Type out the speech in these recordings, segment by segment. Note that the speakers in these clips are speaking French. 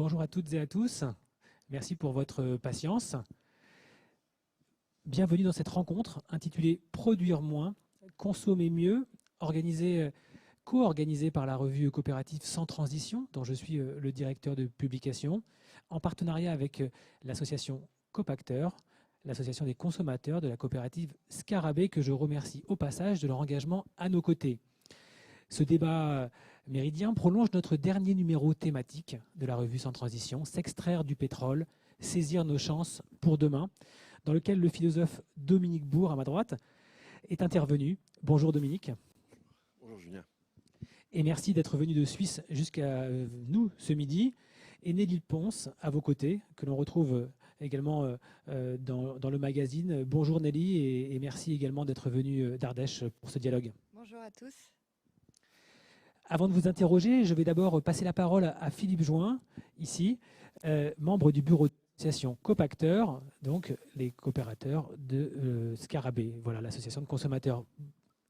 Bonjour à toutes et à tous. Merci pour votre patience. Bienvenue dans cette rencontre intitulée Produire moins, consommer mieux, co-organisée par la revue coopérative Sans Transition, dont je suis le directeur de publication, en partenariat avec l'association Copacteur, l'association des consommateurs de la coopérative Scarabée, que je remercie au passage de leur engagement à nos côtés. Ce débat méridien prolonge notre dernier numéro thématique de la revue Sans Transition, S'extraire du pétrole, saisir nos chances pour demain, dans lequel le philosophe Dominique Bourg, à ma droite, est intervenu. Bonjour Dominique. Bonjour Julien. Et merci d'être venu de Suisse jusqu'à nous ce midi. Et Nelly Ponce, à vos côtés, que l'on retrouve également dans le magazine. Bonjour Nelly et merci également d'être venu d'Ardèche pour ce dialogue. Bonjour à tous. Avant de vous interroger, je vais d'abord passer la parole à Philippe Join, ici, membre du bureau de l'association Copacteur, donc les coopérateurs de Scarabée, voilà l'association de consommateurs.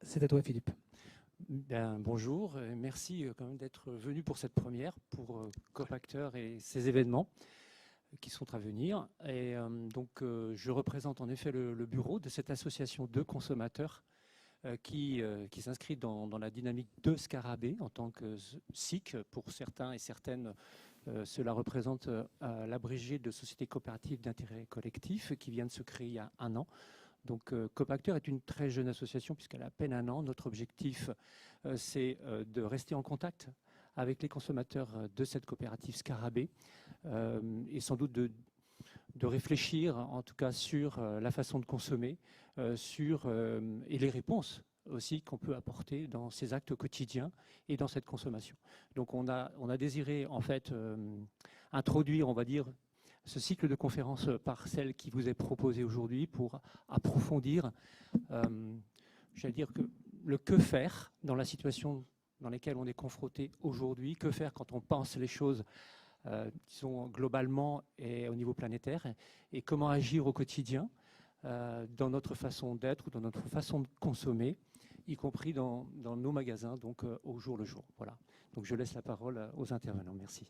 C'est à toi Philippe. Bonjour, et merci quand même d'être venu pour cette première, pour Copacteur et ces événements qui sont à venir. Et donc je représente en effet le bureau de cette association de consommateurs qui s'inscrit dans la dynamique de Scarabée en tant que SIC. Pour certains et certaines, cela représente l'abrégé de Société coopérative d'intérêt collectif qui vient de se créer il y a 1 an. Donc Copacteur est une très jeune association puisqu'elle a à peine 1 an. Notre objectif, c'est de rester en contact avec les consommateurs de cette coopérative Scarabée et sans doute de réfléchir en tout cas sur la façon de consommer et les réponses aussi qu'on peut apporter dans ces actes quotidiens et dans cette consommation. Donc on a désiré en fait introduire, on va dire, ce cycle de conférences par celle qui vous est proposée aujourd'hui pour approfondir, j'allais dire que le que faire dans la situation dans laquelle on est confronté aujourd'hui, que faire quand on pense les choses disons globalement et au niveau planétaire, et comment agir au quotidien dans notre façon d'être ou dans notre façon de consommer, y compris dans nos magasins, donc au jour le jour. Voilà. Donc je laisse la parole aux intervenants. Merci.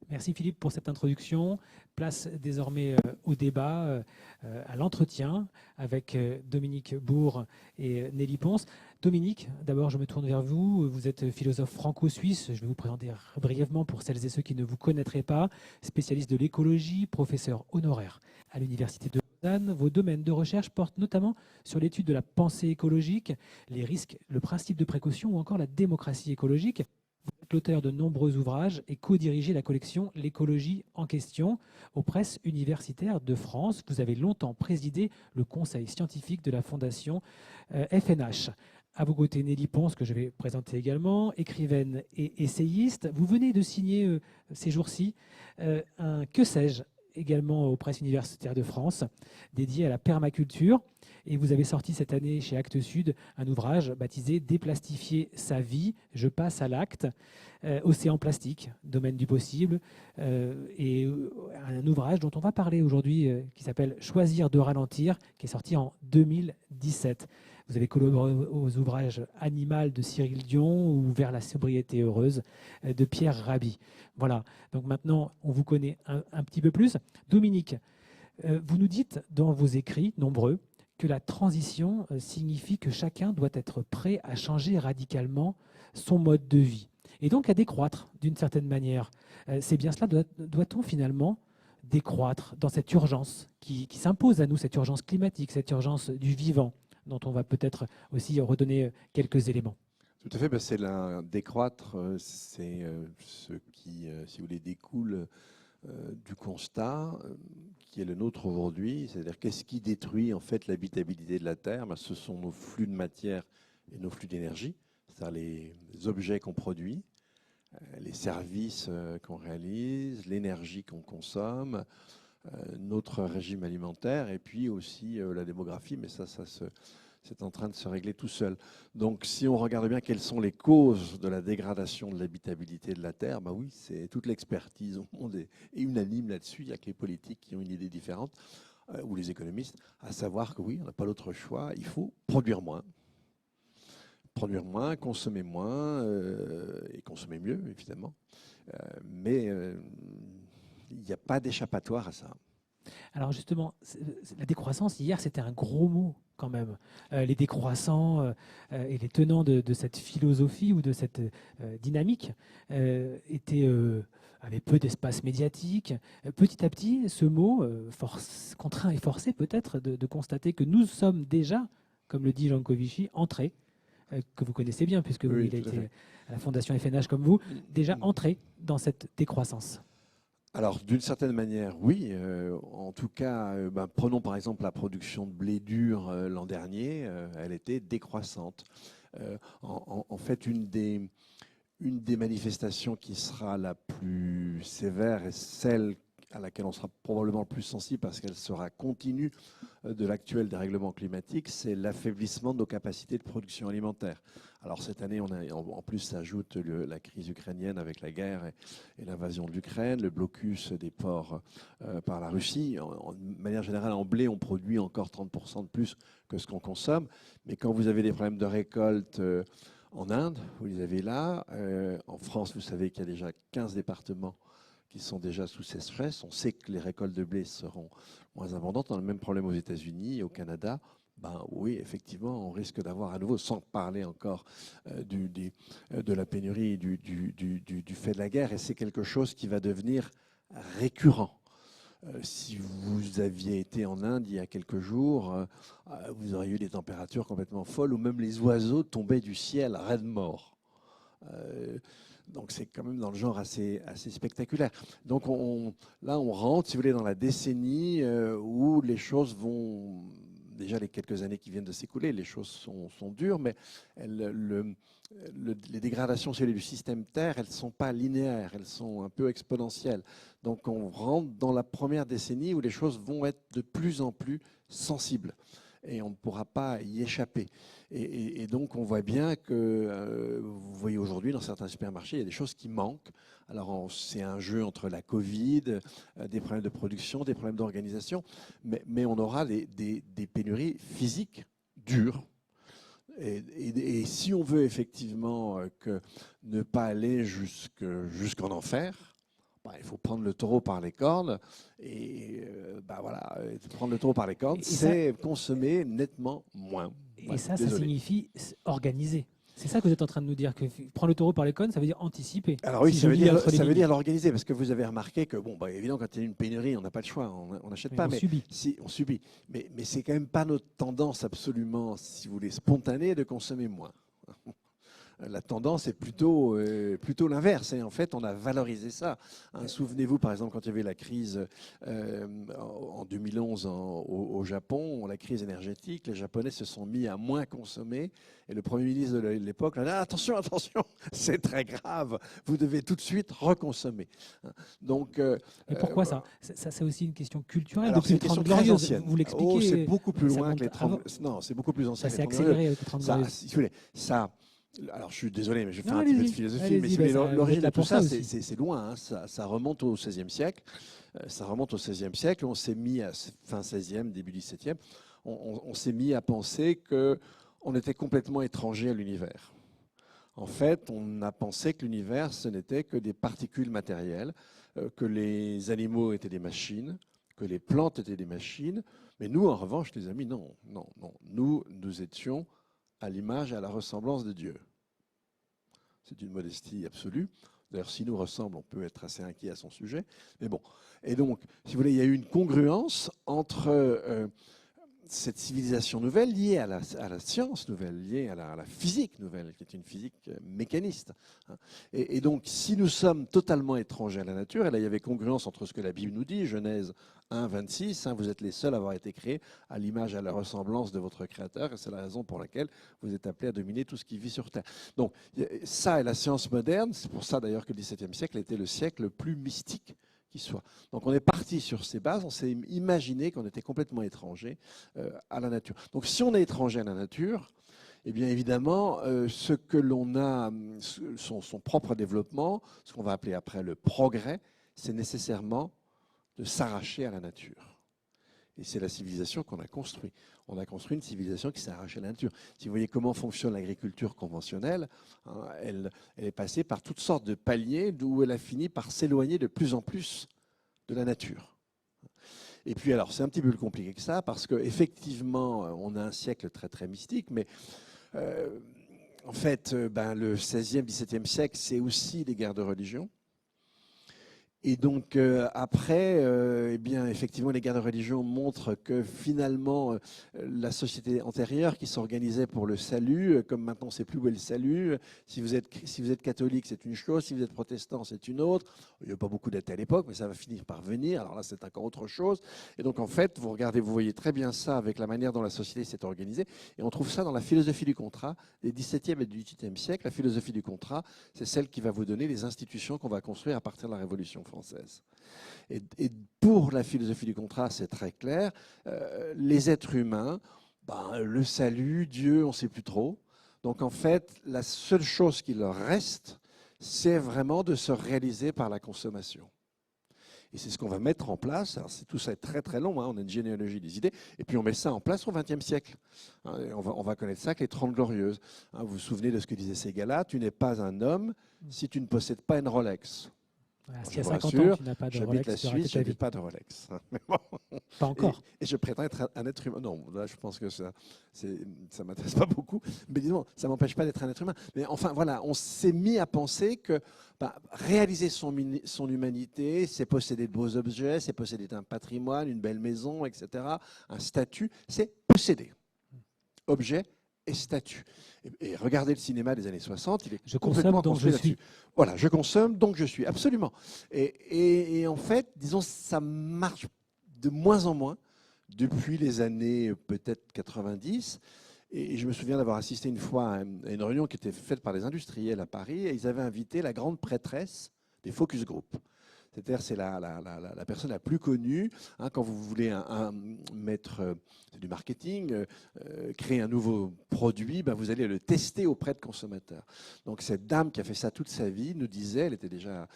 Merci Philippe pour cette introduction. Place désormais au débat, à l'entretien avec Dominique Bourg et Nelly Ponce. Dominique, d'abord je me tourne vers vous. Vous êtes philosophe franco-suisse. Je vais vous présenter brièvement pour celles et ceux qui ne vous connaîtraient pas. Spécialiste de l'écologie, professeur honoraire à l'Université de Lausanne. Vos domaines de recherche portent notamment sur l'étude de la pensée écologique, les risques, le principe de précaution ou encore la démocratie écologique. Vous êtes l'auteur de nombreux ouvrages et co-dirigez la collection L'écologie en question aux presses universitaires de France. Vous avez longtemps présidé le conseil scientifique de la fondation FNH. À vos côtés, Nelly Ponce, que je vais présenter également, écrivaine et essayiste. Vous venez de signer ces jours-ci un Que sais-je également aux presses universitaires de France, dédié à la permaculture. Et vous avez sorti cette année chez Actes Sud un ouvrage baptisé « Déplastifier sa vie, je passe à l'acte ». Océan plastique, domaine du possible, et un ouvrage dont on va parler aujourd'hui qui s'appelle « Choisir de ralentir », qui est sorti en 2017. Vous avez collaboré aux ouvrages Animal de Cyril Dion ou Vers la sobriété heureuse de Pierre Rabhi. Voilà, donc maintenant on vous connaît un petit peu plus. Dominique, vous nous dites dans vos écrits nombreux que la transition signifie que chacun doit être prêt à changer radicalement son mode de vie et donc à décroître d'une certaine manière. C'est bien cela, doit-on finalement décroître dans cette urgence qui s'impose à nous, cette urgence climatique, cette urgence du vivant, dont on va peut-être aussi redonner quelques éléments. Tout à fait, c'est décroître, c'est ce qui, si vous voulez, découle du constat qui est le nôtre aujourd'hui, c'est-à-dire qu'est-ce qui détruit en fait l'habitabilité de la Terre. Ce sont nos flux de matière et nos flux d'énergie, c'est-à-dire les objets qu'on produit, les services qu'on réalise, l'énergie qu'on consomme, notre régime alimentaire et puis aussi la démographie, mais c'est en train de se régler tout seul. Donc si on regarde bien quelles sont les causes de la dégradation de l'habitabilité de la Terre, oui, c'est toute l'expertise au monde est unanime là-dessus. Il n'y a que les politiques qui ont une idée différente, ou les économistes, à savoir que oui, on n'a pas d'autre choix, il faut produire moins. Produire moins, consommer moins et consommer mieux, évidemment. Mais n'y a pas d'échappatoire à ça. Alors justement, la décroissance, hier, c'était un gros mot quand même. Les décroissants et les tenants de cette philosophie ou de cette dynamique avaient peu d'espace médiatique. Petit à petit, ce mot, contraint et forcé peut-être, de constater que nous sommes déjà, comme le dit Jean Covici, entrés, que vous connaissez bien, puisque Oui, il a tout à été fait. à la Fondation FNH comme vous, déjà entrés dans cette décroissance. Alors, d'une certaine manière, oui. En tout cas, prenons par exemple la production de blé dur l'an dernier. Elle était décroissante. En fait, une des manifestations qui sera la plus sévère et celle à laquelle on sera probablement le plus sensible parce qu'elle sera continue de l'actuel dérèglement climatique, c'est l'affaiblissement de nos capacités de production alimentaire. Alors cette année, en plus s'ajoute la crise ukrainienne avec la guerre et l'invasion de l'Ukraine, le blocus des ports par la Russie. De manière générale, en blé, on produit encore 30% de plus que ce qu'on consomme. Mais quand vous avez des problèmes de récolte en Inde, vous les avez là. En France, vous savez qu'il y a déjà 15 départements qui sont déjà sous sécheresse. On sait que les récoltes de blé seront moins abondantes. On a le même problème aux États-Unis et au Canada. Oui, effectivement, on risque d'avoir à nouveau, sans parler encore de la pénurie et du fait de la guerre. Et c'est quelque chose qui va devenir récurrent. Si vous aviez été en Inde il y a quelques jours, vous auriez eu des températures complètement folles où même les oiseaux tombaient du ciel raides morts. Donc c'est quand même dans le genre assez spectaculaire. Donc là, on rentre, si vous voulez, dans la décennie où les choses vont... Déjà, les quelques années qui viennent de s'écouler, les choses sont dures, mais les dégradations du système Terre, elles ne sont pas linéaires, elles sont un peu exponentielles. Donc on rentre dans la première décennie où les choses vont être de plus en plus sensibles. Et on ne pourra pas y échapper. Et donc, on voit bien que, vous voyez aujourd'hui, dans certains supermarchés, il y a des choses qui manquent. Alors, c'est un jeu entre la Covid, des problèmes de production, des problèmes d'organisation, mais on aura des pénuries physiques dures. Et si on veut effectivement ne pas aller jusqu'en enfer, il faut prendre le taureau par les cornes. Et voilà, prendre le taureau par les cornes, c'est consommer nettement moins. Et ça signifie organiser. C'est ça que vous êtes en train de nous dire, que prendre le taureau par les cornes, ça veut dire anticiper. Alors oui, ça veut dire l'organiser, parce que vous avez remarqué que, évidemment, quand il y a une pénurie, on n'a pas le choix, on n'achète pas. On subit. Mais c'est quand même pas notre tendance absolument, si vous voulez, spontanée de consommer moins. La tendance est plutôt l'inverse. Et en fait, on a valorisé ça. Souvenez-vous, par exemple, quand il y avait la crise en 2011 au Japon, la crise énergétique, les Japonais se sont mis à moins consommer. Et le Premier ministre de l'époque a dit « Attention, c'est très grave, vous devez tout de suite reconsommer. » Donc, mais pourquoi ça c'est aussi une question culturelle. Alors, c'est une question très ancienne. Vous l'expliquez. C'est beaucoup plus loin que les 30... Non, c'est beaucoup plus ancien. Ça s'est accéléré avec les 30 glorieuses. Alors, je suis désolé, mais je vais faire un petit peu de philosophie. Mais l'origine de tout ça, c'est loin. Ça remonte au XVIe siècle. On s'est mis à fin XVIe, début XVIIe. On s'est mis à penser qu'on était complètement étranger à l'univers. En fait, on a pensé que l'univers, ce n'était que des particules matérielles, que les animaux étaient des machines, que les plantes étaient des machines. Mais nous, en revanche, les amis, non. Nous étions à l'image et à la ressemblance de Dieu. C'est une modestie absolue. D'ailleurs, s'il nous ressemble, on peut être assez inquiet à son sujet. Mais bon. Et donc, si vous voulez, il y a eu une congruence entre cette civilisation nouvelle liée à la science nouvelle, liée à la physique nouvelle, qui est une physique mécaniste. Et donc, si nous sommes totalement étrangers à la nature, et là, il y avait congruence entre ce que la Bible nous dit, Genèse 1, 26, vous êtes les seuls à avoir été créés à l'image et à la ressemblance de votre Créateur, et c'est la raison pour laquelle vous êtes appelés à dominer tout ce qui vit sur Terre. Donc, ça est la science moderne, c'est pour ça d'ailleurs que le XVIIe siècle était le siècle le plus mystique qui soit. Donc on est parti sur ces bases, on s'est imaginé qu'on était complètement étranger à la nature. Donc si on est étranger à la nature, eh bien évidemment, ce que l'on a, son propre développement, ce qu'on va appeler après le progrès, c'est nécessairement de s'arracher à la nature. Et c'est la civilisation qu'on a construite. On a construit une civilisation qui s'est arrachée à la nature. Si vous voyez comment fonctionne l'agriculture conventionnelle, elle est passée par toutes sortes de paliers, d'où elle a fini par s'éloigner de plus en plus de la nature. Et puis alors, c'est un petit peu plus compliqué que ça, parce qu'effectivement, on a un siècle très très mystique, mais en fait, le 16e, 17e siècle, c'est aussi les guerres de religion. Et donc après, eh bien, effectivement, les guerres de religion montrent que finalement, la société antérieure qui s'organisait pour le salut, comme maintenant on ne sait plus où est le salut, si vous êtes catholique, c'est une chose, si vous êtes protestant, c'est une autre. Il n'y a pas beaucoup d'athées à l'époque, mais ça va finir par venir. Alors là, c'est encore autre chose. Et donc en fait, vous regardez, vous voyez très bien ça avec la manière dont la société s'est organisée. Et on trouve ça dans la philosophie du contrat des 17e et du 18e siècle. La philosophie du contrat, c'est celle qui va vous donner les institutions qu'on va construire à partir de la Révolution française. Et pour la philosophie du contrat, c'est très clair. Les êtres humains, le salut, Dieu, on ne sait plus trop. Donc en fait, la seule chose qui leur reste, c'est vraiment de se réaliser par la consommation. Et c'est ce qu'on va mettre en place. Alors tout ça est très très long, on a une généalogie des idées, et puis on met ça en place au XXe siècle. On va connaître ça avec les 30 Glorieuses. Vous vous souvenez de ce que disait Ségala, tu n'es pas un homme si tu ne possèdes pas une Rolex. Voilà, Je si à vous 50 rassure, ans, tu n'as pas de j'habite Rolex, la tu auras Suisse, toute je ta vie. n'habite pas de Rolex. Pas encore. Et je prétends être un être humain. Non, là, je pense que ça ne m'intéresse pas beaucoup. Mais disons, ça ne m'empêche pas d'être un être humain. Mais enfin, voilà, on s'est mis à penser que réaliser son humanité, c'est posséder de beaux objets, c'est posséder un patrimoine, une belle maison, etc., un statut, c'est posséder. Objet et statut. Et regardez le cinéma des années 60, il est Je complètement consomme, donc construit je suis. là-dessus. Voilà, je consomme, donc je suis, absolument. Et en fait, disons, ça marche de moins en moins depuis les années peut-être 90. Et je me souviens d'avoir assisté une fois à une réunion qui était faite par les industriels à Paris, et ils avaient invité la grande prêtresse des focus group. C'est-à-dire, c'est la personne la plus connue. Quand vous voulez mettre du marketing, créer un nouveau produit, vous allez le tester auprès de consommateurs. Donc cette dame qui a fait ça toute sa vie nous disait, elle était déjà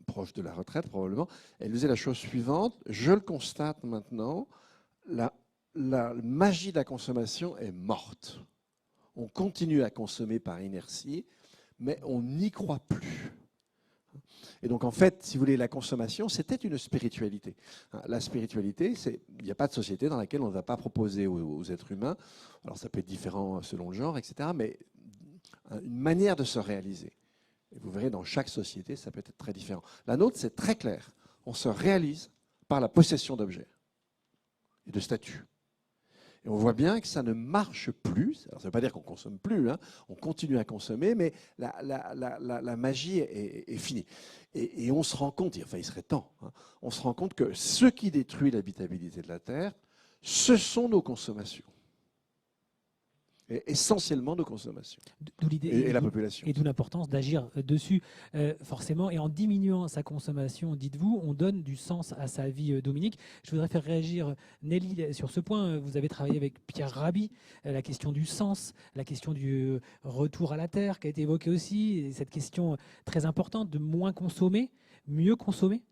proche de la retraite probablement, elle nous disait la chose suivante: je le constate maintenant, la magie de la consommation est morte. On continue à consommer par inertie, mais on n'y croit plus. Et donc, en fait, si vous voulez, la consommation, c'était une spiritualité. La spiritualité, il n'y a pas de société dans laquelle on ne va pas proposer aux êtres humains, alors ça peut être différent selon le genre, etc., mais une manière de se réaliser. Et vous verrez, dans chaque société, ça peut être très différent. La nôtre, c'est très clair. On se réalise par la possession d'objets et de statuts. Et on voit bien que ça ne marche plus. Alors, ça ne veut pas dire qu'on ne consomme plus, on continue à consommer, mais la magie est finie. Et on se rend compte, enfin il serait temps, on se rend compte que ce qui détruit l'habitabilité de la Terre, ce sont nos consommations. Et essentiellement nos consommations. D'où l'idée et la population. Et d'où l'importance d'agir dessus, forcément. Et en diminuant sa consommation, dites-vous, on donne du sens à sa vie, Dominique. Je voudrais faire réagir Nelly sur ce point. Vous avez travaillé avec Pierre Rabhi, la question du sens, la question du retour à la terre qui a été évoquée aussi, et cette question très importante de moins consommer, mieux consommer.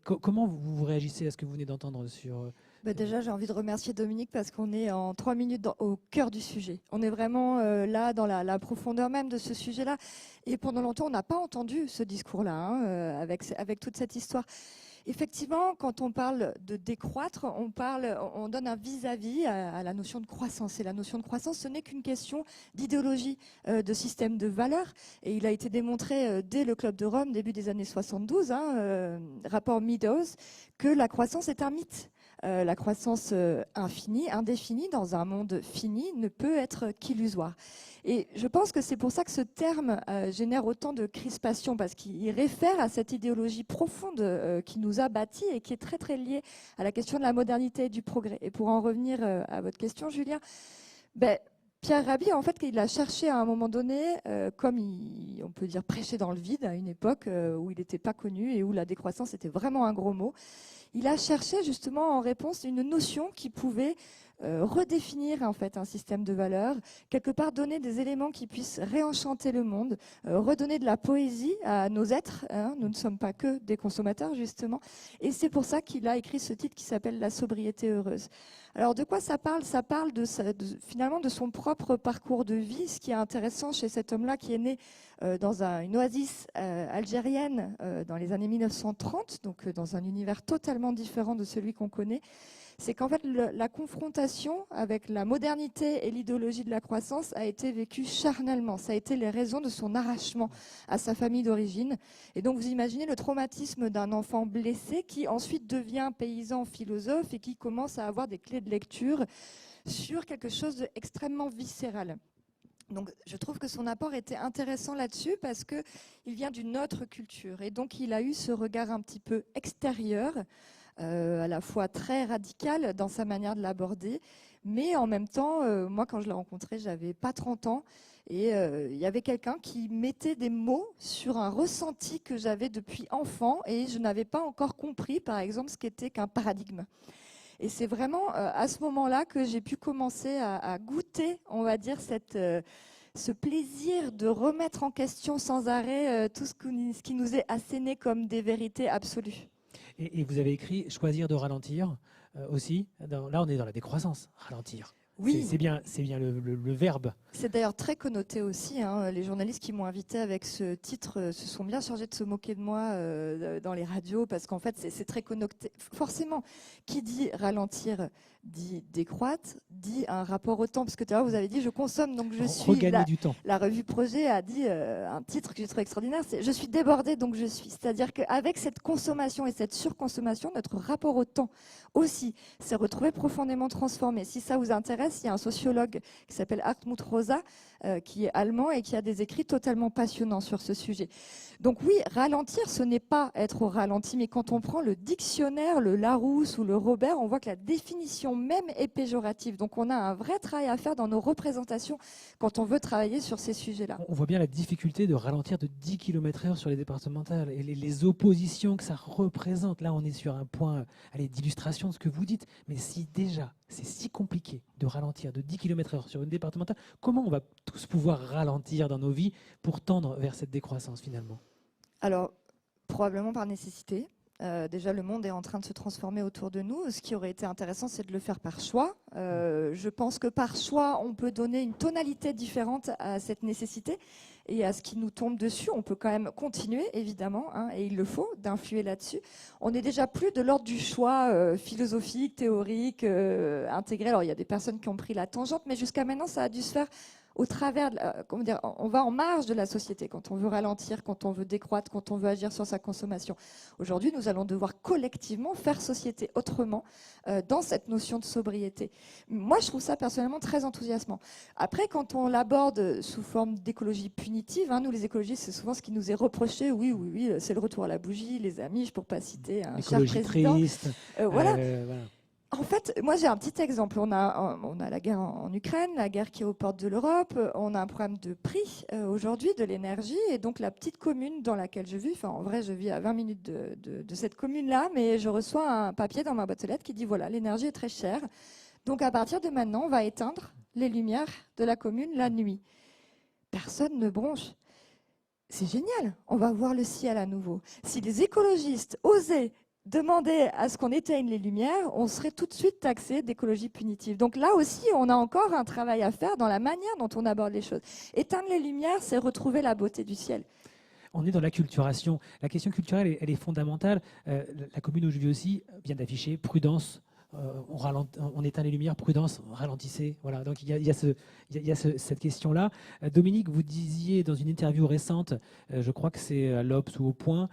Comment vous réagissez à ce que vous venez d'entendre sur... Déjà, j'ai envie de remercier Dominique parce qu'on est en 3 minutes au cœur du sujet. On est vraiment là dans la profondeur même de ce sujet-là. Et pendant longtemps, on n'a pas entendu ce discours-là avec toute cette histoire. Effectivement, quand on parle de décroître, on donne un vis-à-vis à la notion de croissance. Et la notion de croissance, ce n'est qu'une question d'idéologie, de système de valeurs. Et il a été démontré dès le Club de Rome, début des années 72, rapport Meadows, que la croissance est un mythe. La croissance infinie, indéfinie, dans un monde fini, ne peut être qu'illusoire. Et je pense que c'est pour ça que ce terme génère autant de crispation, parce qu'il réfère à cette idéologie profonde qui nous a bâtis et qui est très très liée à la question de la modernité et du progrès. Et pour en revenir à votre question, Julien, Pierre Rabhi, en fait, il a cherché à un moment donné, comme on peut dire prêcher dans le vide à une époque où il n'était pas connu et où la décroissance était vraiment un gros mot. il a cherché justement en réponse une notion qui pouvait redéfinir en fait un système de valeurs, quelque part donner des éléments qui puissent réenchanter le monde, redonner de la poésie à nos êtres, hein. Nous ne sommes pas que des consommateurs justement, et c'est pour ça qu'il a écrit ce titre qui s'appelle La sobriété heureuse. Alors de quoi ça parle? Ça parle finalement de son propre parcours de vie. Ce qui est intéressant chez cet homme-là qui est né dans une oasis algérienne dans les années 1930, donc dans un univers totalement différent de celui qu'on connaît, c'est qu'en fait la confrontation avec la modernité et l'idéologie de la croissance a été vécue charnellement. Ça a été les raisons de son arrachement à sa famille d'origine. Et donc vous imaginez le traumatisme d'un enfant blessé qui ensuite devient paysan philosophe et qui commence à avoir des clés de lecture sur quelque chose d'extrêmement viscéral. Donc, je trouve que son apport était intéressant là-dessus parce qu'il vient d'une autre culture. Et donc, il a eu ce regard un petit peu extérieur, à la fois très radical dans sa manière de l'aborder, mais en même temps, moi, quand je l'ai rencontré, j'avais pas 30 ans. Et il y avait quelqu'un qui mettait des mots sur un ressenti que j'avais depuis enfant et je n'avais pas encore compris, par exemple, ce qu'était qu'un paradigme. Et c'est vraiment à ce moment-là que j'ai pu commencer à goûter, on va dire, ce plaisir de remettre en question sans arrêt tout ce qui nous est asséné comme des vérités absolues. Et vous avez écrit Choisir de ralentir aussi. Là, on est dans la décroissance, ralentir. Oui. C'est bien le verbe. C'est d'ailleurs très connoté aussi, hein. Les journalistes qui m'ont invité avec ce titre se sont bien chargés de se moquer de moi dans les radios parce qu'en fait, c'est très connoté. Forcément, qui dit ralentir dit décroître, dit un rapport au temps. Parce que tout à l'heure, vous avez dit je consomme, donc je suis. Regagner du temps. La revue Projet a dit un titre que j'ai trouvé extraordinaire, c'est « Je suis débordée, donc je suis ». C'est-à-dire qu'avec cette consommation et cette surconsommation, notre rapport au temps aussi s'est retrouvé profondément transformé. Si ça vous intéresse, il y a un sociologue qui s'appelle Hartmut Rosa, qui est allemand et qui a des écrits totalement passionnants sur ce sujet. Donc oui, ralentir, ce n'est pas être au ralenti, mais quand on prend le dictionnaire, le Larousse ou le Robert, on voit que la définition même est péjorative. Donc on a un vrai travail à faire dans nos représentations quand on veut travailler sur ces sujets-là. On voit bien la difficulté de ralentir de 10 km/h sur les départementales et les oppositions que ça représente. Là, on est sur un point d'illustration de ce que vous dites. Mais si déjà, c'est si compliqué de ralentir de 10 km/h sur une départementale, comment on va tous pouvoir ralentir dans nos vies pour tendre vers cette décroissance finalement? Alors, probablement par nécessité. Déjà, le monde est en train de se transformer autour de nous. Ce qui aurait été intéressant, c'est de le faire par choix. Je pense que par choix, on peut donner une tonalité différente à cette nécessité et à ce qui nous tombe dessus. On peut quand même continuer, évidemment, hein, et il le faut, d'influer là-dessus. On n'est déjà plus de l'ordre du choix philosophique, théorique, intégré. Alors, il y a des personnes qui ont pris la tangente, mais jusqu'à maintenant, ça a dû se faire au travers, comment dire, on va en marge de la société quand on veut ralentir, quand on veut décroître, quand on veut agir sur sa consommation. Aujourd'hui, nous allons devoir collectivement faire société autrement dans cette notion de sobriété. Moi, je trouve ça personnellement très enthousiasmant. Après, quand on l'aborde sous forme d'écologie punitive, hein, nous les écologistes, c'est souvent ce qui nous est reproché. Oui, c'est le retour à la bougie, les amis, pour pas citer un cher président. Triste. Voilà. En fait, moi j'ai un petit exemple. On a la guerre en Ukraine, la guerre qui est aux portes de l'Europe. On a un problème de prix aujourd'hui de l'énergie. Et donc la petite commune dans laquelle je vis, enfin en vrai je vis à 20 minutes de cette commune-là, mais je reçois un papier dans ma boîte aux lettres qui dit voilà, l'énergie est très chère. Donc à partir de maintenant, on va éteindre les lumières de la commune la nuit. Personne ne bronche. C'est génial, on va voir le ciel à nouveau. Si les écologistes osaient demander à ce qu'on éteigne les lumières, on serait tout de suite taxé d'écologie punitive. Donc là aussi, on a encore un travail à faire dans la manière dont on aborde les choses. Éteindre les lumières, c'est retrouver la beauté du ciel. On est dans l'acculturation. La question culturelle, elle est fondamentale. La commune où je vis aussi vient d'afficher prudence. On éteint les lumières, prudence, ralentissez. Voilà. Donc il y a cette question-là. Dominique, vous disiez dans une interview récente, je crois que c'est à l'Obs ou au Point,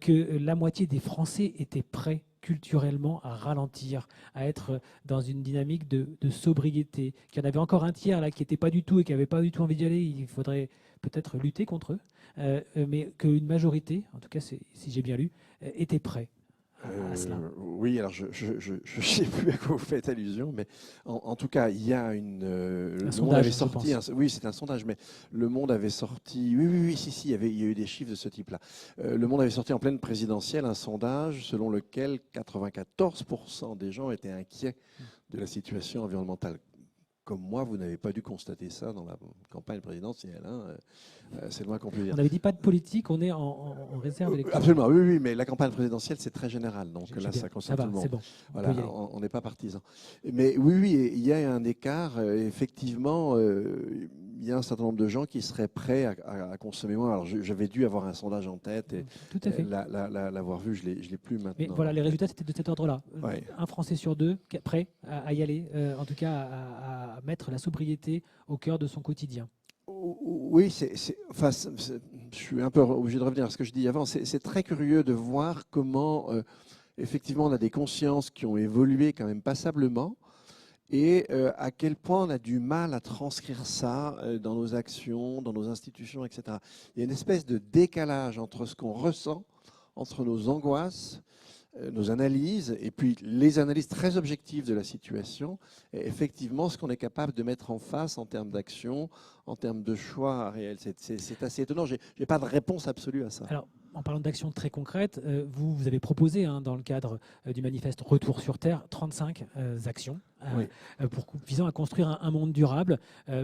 que la moitié des Français étaient prêts culturellement à ralentir, à être dans une dynamique de sobriété, qu'il y en avait encore un tiers là qui n'était pas du tout et qui n'avait pas du tout envie d'y aller. Il faudrait peut-être lutter contre eux, mais qu'une majorité, en tout cas si j'ai bien lu, était prêt à cela. Oui, alors je ne sais plus à quoi vous faites allusion, mais en tout cas, il y a le Monde sondage, avait je sorti, pense. oui, c'est un sondage, mais Le Monde avait sorti, oui, si, il y a eu des chiffres de ce type-là. Le Monde avait sorti en pleine présidentielle un sondage selon lequel 94% des gens étaient inquiets de la situation environnementale. Comme moi, vous n'avez pas dû constater ça dans la campagne présidentielle, hein. C'est le moins qu'on peut dire. On avait dit pas de politique, on est en réserve électorale. Absolument, oui, mais la campagne présidentielle, c'est très général. Donc J'ai là, bien. ça concerne va, tout le monde. c'est bon. On Voilà, peut y aller. on n'est pas partisan. Mais oui, il y a un écart. Effectivement, il y a un certain nombre de gens qui seraient prêts à consommer moins. Alors, j'avais dû avoir un sondage en tête et Tout à fait. l'avoir vu, je ne l'ai plus maintenant. Mais voilà, les résultats, c'était de cet ordre-là. Ouais. Un Français sur deux prêt à y aller, en tout cas à mettre la sobriété au cœur de son quotidien. Oui, je suis un peu obligé de revenir à ce que je dis avant. C'est très curieux de voir comment, effectivement, on a des consciences qui ont évolué quand même passablement et à quel point on a du mal à transcrire ça dans nos actions, dans nos institutions, etc. Il y a une espèce de décalage entre ce qu'on ressent, entre nos angoisses, nos analyses, et puis les analyses très objectives de la situation, et effectivement ce qu'on est capable de mettre en face en termes d'action, en termes de choix réels. C'est assez étonnant. Je n'ai pas de réponse absolue à ça. Alors, en parlant d'actions très concrètes, vous avez proposé, dans le cadre du manifeste Retour sur Terre, 35 actions Oui. visant à construire un monde durable.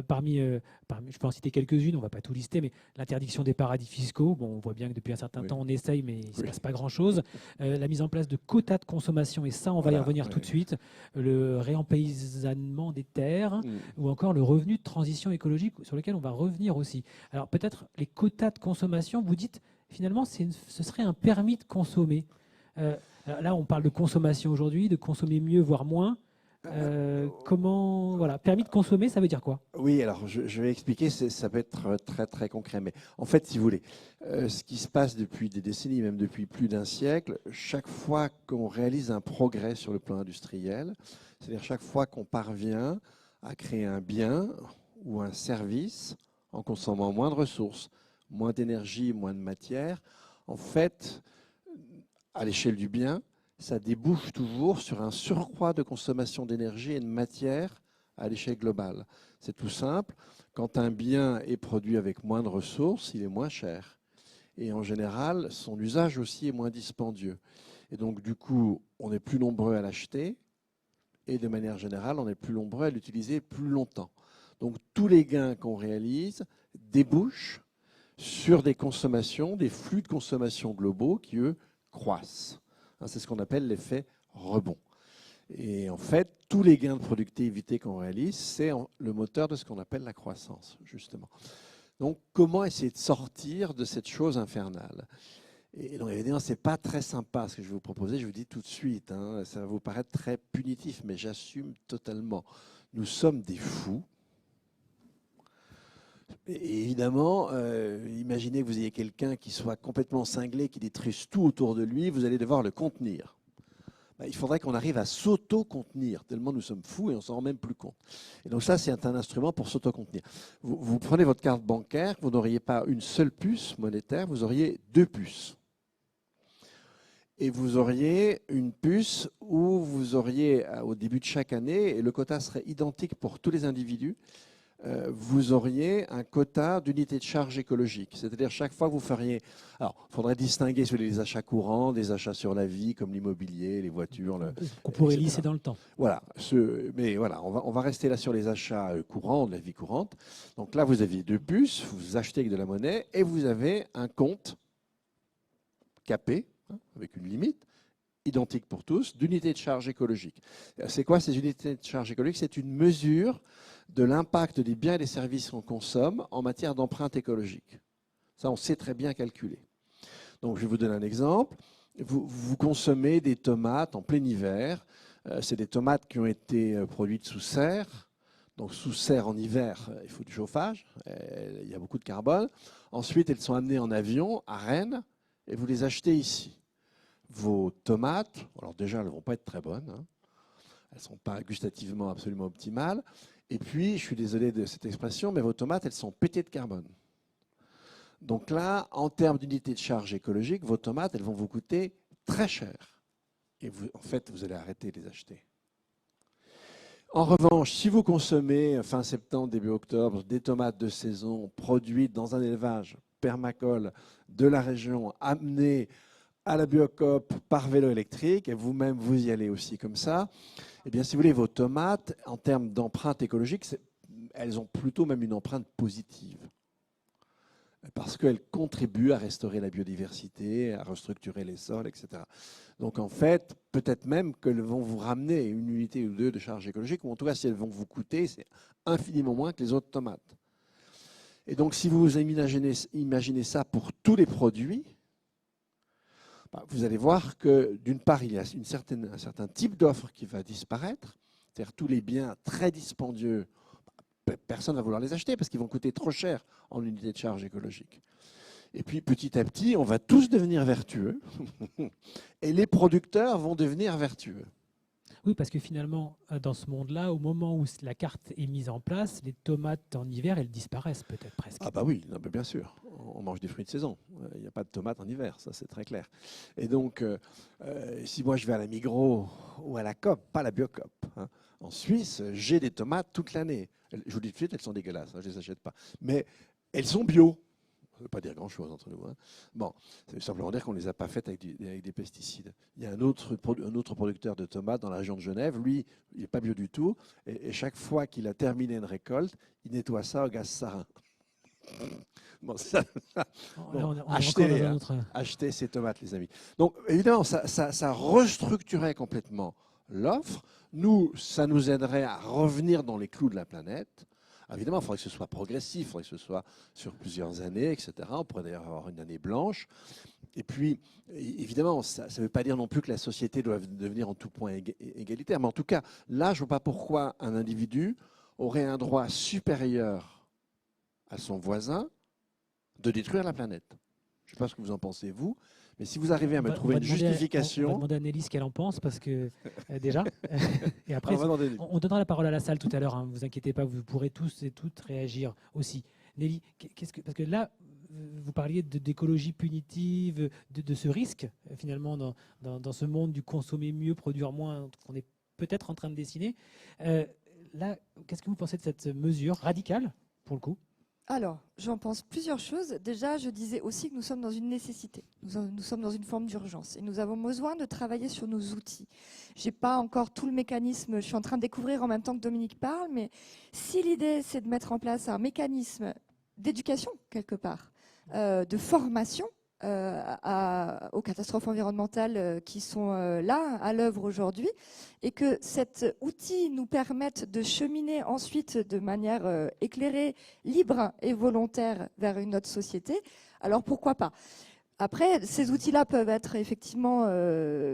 Parmi, je peux en citer quelques-unes, on ne va pas tout lister, mais l'interdiction des paradis fiscaux. Bon, on voit bien que depuis un certain temps, on essaye, mais il ne se passe pas grand-chose. La mise en place de quotas de consommation, et ça, on va y revenir tout de suite. Le réempaysannement des terres, ou encore le revenu de transition écologique, sur lequel on va revenir aussi. Alors, peut-être les quotas de consommation, vous dites, finalement, ce serait un permis de consommer. Là, on parle de consommation aujourd'hui, de consommer mieux, voire moins. Permis de consommer, ça veut dire quoi? Oui, alors je vais expliquer, ça peut être très très concret, mais en fait, si vous voulez, ce qui se passe depuis des décennies, même depuis plus d'un siècle, chaque fois qu'on réalise un progrès sur le plan industriel, c'est-à-dire chaque fois qu'on parvient à créer un bien ou un service en consommant moins de ressources, moins d'énergie, moins de matière, en fait, à l'échelle du bien, ça débouche toujours sur un surcroît de consommation d'énergie et de matière à l'échelle globale. C'est tout simple. Quand un bien est produit avec moins de ressources, il est moins cher. Et en général, son usage aussi est moins dispendieux. Et donc, du coup, on est plus nombreux à l'acheter. Et de manière générale, on est plus nombreux à l'utiliser plus longtemps. Donc, tous les gains qu'on réalise débouchent sur des consommations, des flux de consommation globaux qui, eux, croissent. C'est ce qu'on appelle l'effet rebond. Et en fait, tous les gains de productivité qu'on réalise, c'est le moteur de ce qu'on appelle la croissance, justement. Donc, comment essayer de sortir de cette chose infernale? Et donc, évidemment, ce n'est pas très sympa ce que je vais vous proposer, je vous dis tout de suite, ça va vous paraître très punitif, mais j'assume totalement. Nous sommes des fous. Et évidemment, imaginez que vous ayez quelqu'un qui soit complètement cinglé, qui détruise tout autour de lui, vous allez devoir le contenir. Il faudrait qu'on arrive à s'auto-contenir, tellement nous sommes fous et on ne s'en rend même plus compte. Et donc ça, c'est un instrument pour s'auto-contenir. Vous prenez votre carte bancaire, vous n'auriez pas une seule puce monétaire, vous auriez 2 puces. Et vous auriez une puce où vous auriez, au début de chaque année, et le quota serait identique pour tous les individus, vous auriez un quota d'unités de charge écologique. C'est-à-dire chaque fois que vous feriez... Alors, il faudrait distinguer sur les achats courants, des achats sur la vie, comme l'immobilier, les voitures... Qu'on pourrait etc. lisser dans le temps. Voilà. Mais voilà, on va rester là sur les achats courants, de la vie courante. Donc là, vous aviez 2 puces, vous achetez avec de la monnaie, et vous avez un compte capé, avec une limite, identique pour tous, d'unités de charge écologique. C'est quoi ces unités de charge écologique? C'est une mesure de l'impact des biens et des services qu'on consomme en matière d'empreinte écologique. Ça, on sait très bien calculer. Donc, je vais vous donner un exemple. Vous consommez des tomates en plein hiver. C'est des tomates qui ont été produites sous serre. Donc, sous serre en hiver, il faut du chauffage. Il y a beaucoup de carbone. Ensuite, elles sont amenées en avion à Rennes et vous les achetez ici. Vos tomates, alors déjà, elles ne vont pas être très bonnes. Elles ne sont pas gustativement absolument optimales. Et puis, je suis désolé de cette expression, mais vos tomates, elles sont pétées de carbone. Donc là, en termes d'unité de charge écologique, vos tomates, elles vont vous coûter très cher. et en fait, vous allez arrêter de les acheter. En revanche, si vous consommez fin septembre, début octobre, des tomates de saison produites dans un élevage permacole de la région, amenées à la Biocoop par vélo électrique, et vous-même vous y allez aussi comme ça, eh bien, si vous voulez, vos tomates, en termes d'empreinte écologique, elles ont plutôt même une empreinte positive. Parce qu'elles contribuent à restaurer la biodiversité, à restructurer les sols, etc. Donc en fait, peut-être même qu'elles vont vous ramener une unité ou deux de charge écologique, ou en tout cas, si elles vont vous coûter, c'est infiniment moins que les autres tomates. Et donc, si vous imaginez ça pour tous les produits, vous allez voir que d'une part, il y a un certain type d'offre qui va disparaître, c'est-à-dire tous les biens très dispendieux, personne ne va vouloir les acheter parce qu'ils vont coûter trop cher en unité de charge écologique. Et puis petit à petit, on va tous devenir vertueux et les producteurs vont devenir vertueux. Oui, parce que finalement, dans ce monde-là, au moment où la carte est mise en place, les tomates en hiver, elles disparaissent peut-être presque. Ah bah oui, non, bien sûr, on mange des fruits de saison. Il n'y a pas de tomates en hiver, ça c'est très clair. Et donc, si moi je vais à la Migros ou à la Coop, pas la Biocoop, hein, en Suisse, j'ai des tomates toute l'année. Je vous dis tout de suite, elles sont dégueulasses, je ne les achète pas. Mais elles sont bio. Ça ne veut pas dire grand-chose entre nous. Hein. Bon, ça veut simplement dire qu'on ne les a pas faites avec des pesticides. Il y a un autre producteur de tomates dans la région de Genève. Lui, il n'est pas bio du tout. Et chaque fois qu'il a terminé une récolte, il nettoie ça au gaz sarin. Bon, bon, achetez ces tomates, les amis. Donc, évidemment, ça restructurait complètement l'offre. Nous, ça nous aiderait à revenir dans les clous de la planète. Évidemment, il faudrait que ce soit progressif, il faudrait que ce soit sur plusieurs années, etc. On pourrait d'ailleurs avoir une année blanche. Et puis, évidemment, ça ne veut pas dire non plus que la société doit devenir en tout point égalitaire. Mais en tout cas, là, je ne vois pas pourquoi un individu aurait un droit supérieur à son voisin de détruire la planète. Je ne sais pas ce que vous en pensez, vous. Mais si vous arrivez à me trouver une justification... On va demander à Nelly ce qu'elle en pense, parce que déjà... et après, on donnera la parole à la salle tout à l'heure, hein, ne vous inquiétez pas, vous pourrez tous et toutes réagir aussi. Nelly, parce que là, vous parliez d'écologie punitive, de ce risque, finalement, dans ce monde du consommer mieux, produire moins, qu'on est peut-être en train de dessiner. Là, qu'est-ce que vous pensez de cette mesure radicale, pour le coup ? Alors, j'en pense plusieurs choses. Déjà, je disais aussi que nous sommes dans une nécessité. Nous sommes dans une forme d'urgence et nous avons besoin de travailler sur nos outils. Je n'ai pas encore tout le mécanisme, je suis en train de découvrir en même temps que Dominique parle, mais si l'idée, c'est de mettre en place un mécanisme d'éducation, quelque part, de formation, aux catastrophes environnementales qui sont là, à l'œuvre aujourd'hui, et que cet outil nous permette de cheminer ensuite de manière éclairée, libre et volontaire vers une autre société, alors pourquoi pas ? Après, ces outils-là peuvent être effectivement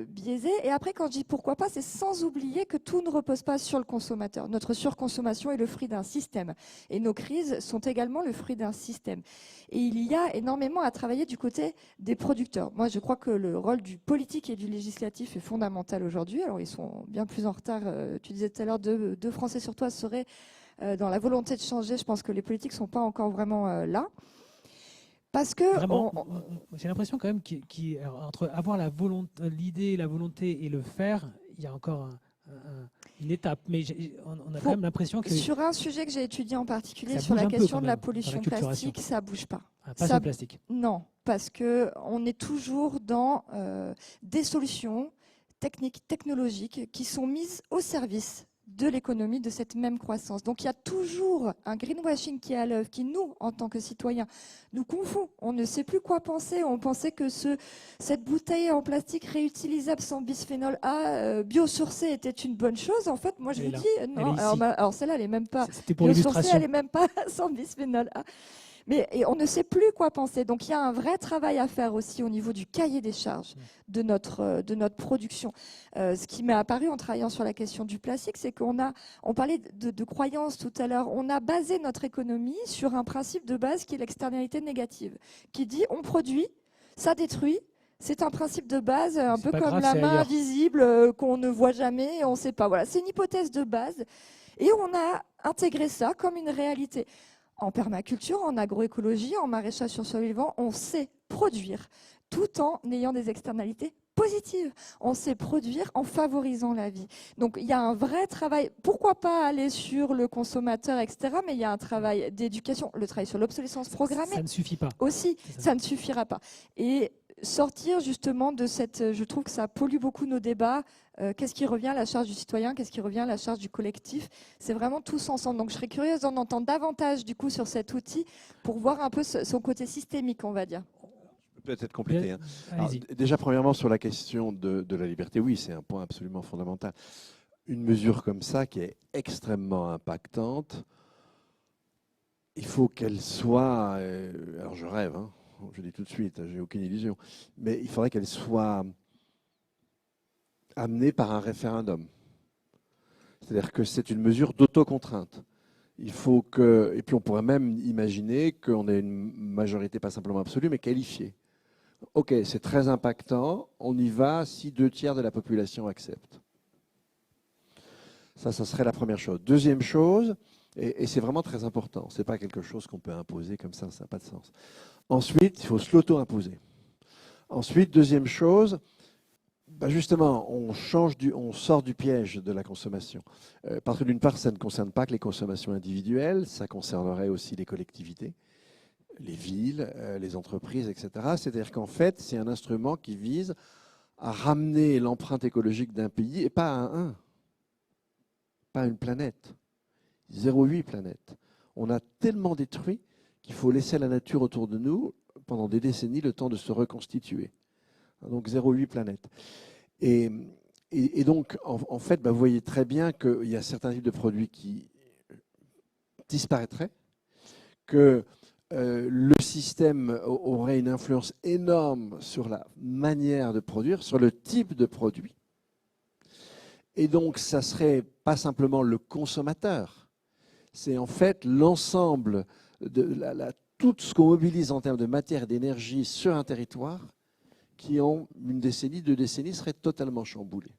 biaisés. Et après, quand je dis pourquoi pas, c'est sans oublier que tout ne repose pas sur le consommateur. Notre surconsommation est le fruit d'un système. Et nos crises sont également le fruit d'un système. Et il y a énormément à travailler du côté des producteurs. Moi, je crois que le rôle du politique et du législatif est fondamental aujourd'hui. Alors, ils sont bien plus en retard. Tu disais tout à l'heure, 2 Français sur 3 seraient dans la volonté de changer. Je pense que les politiques ne sont pas encore vraiment là. Parce que j'ai l'impression quand même qu'entre avoir l'idée, la volonté et le faire, il y a encore une étape. Mais on a quand même l'impression que... Sur un sujet que j'ai étudié en particulier, sur la question de la pollution plastique, ça ne bouge pas. Pas sur le plastique. Non, parce qu'on est toujours dans des solutions techniques, technologiques qui sont mises au service de l'économie de cette même croissance. Donc il y a toujours un greenwashing qui est à l'œuvre, qui nous, en tant que citoyens, nous confond. On ne sait plus quoi penser. On pensait que cette bouteille en plastique réutilisable sans bisphénol A, biosourcée, était une bonne chose. En fait, moi je vous dis, non. Alors celle-là, elle n'est même pas biosourcée, elle n'est même pas sans bisphénol A. Mais on ne sait plus quoi penser. Donc il y a un vrai travail à faire aussi au niveau du cahier des charges de notre production. Ce qui m'est apparu en travaillant sur la question du plastique, c'est on parlait de croyances tout à l'heure, on a basé notre économie sur un principe de base qui est l'externalité négative, qui dit on produit, ça détruit. C'est un principe de base, un peu comme la main invisible qu'on ne voit jamais et on ne sait pas. Voilà, c'est une hypothèse de base. Et on a intégré ça comme une réalité. En permaculture, en agroécologie, en maraîchage sur sol vivant, on sait produire tout en ayant des externalités positives. On sait produire en favorisant la vie. Donc il y a un vrai travail, pourquoi pas aller sur le consommateur, etc., mais il y a un travail d'éducation, le travail sur l'obsolescence programmée. Ça ne suffit pas. Aussi, ça ne suffira pas. Et sortir justement de cette... Je trouve que ça pollue beaucoup nos débats. Qu'est-ce qui revient à la charge du citoyen? Qu'est-ce qui revient à la charge du collectif? C'est vraiment tous ensemble. Donc je serais curieuse d'en entendre davantage du coup sur cet outil pour voir un peu son côté systémique, on va dire. Peut-être compléter. Alors, déjà, premièrement, sur la question de la liberté, oui, c'est un point absolument fondamental. Une mesure comme ça, qui est extrêmement impactante, il faut qu'elle soit... alors, je rêve, hein, je dis tout de suite, j'ai aucune illusion, mais il faudrait qu'elle soit amenée par un référendum. C'est-à-dire que c'est une mesure d'autocontrainte. Il faut que... Et puis, on pourrait même imaginer qu'on ait une majorité, pas simplement absolue, mais qualifiée. Ok, c'est très impactant, on y va si 2/3 de la population accepte. Ça serait la première chose. Deuxième chose, et c'est vraiment très important, ce n'est pas quelque chose qu'on peut imposer comme ça n'a pas de sens. Ensuite, il faut se l'auto-imposer. Ensuite, deuxième chose, justement, on sort du piège de la consommation. Parce que d'une part, ça ne concerne pas que les consommations individuelles, ça concernerait aussi les collectivités, les villes, les entreprises, etc. C'est-à-dire qu'en fait, c'est un instrument qui vise à ramener l'empreinte écologique d'un pays, et pas à un, pas à une planète, 0,8 planètes. On a tellement détruit qu'il faut laisser à la nature autour de nous, pendant des décennies, le temps de se reconstituer. Donc 0,8 planètes. Et donc, en fait, vous voyez très bien qu'il y a certains types de produits qui disparaîtraient, que le système aurait une influence énorme sur la manière de produire, sur le type de produit. Et donc, ça serait pas simplement le consommateur, c'est en fait l'ensemble de tout ce qu'on mobilise en termes de matière et d'énergie sur un territoire qui, en une décennie, 2 décennies, serait totalement chamboulé.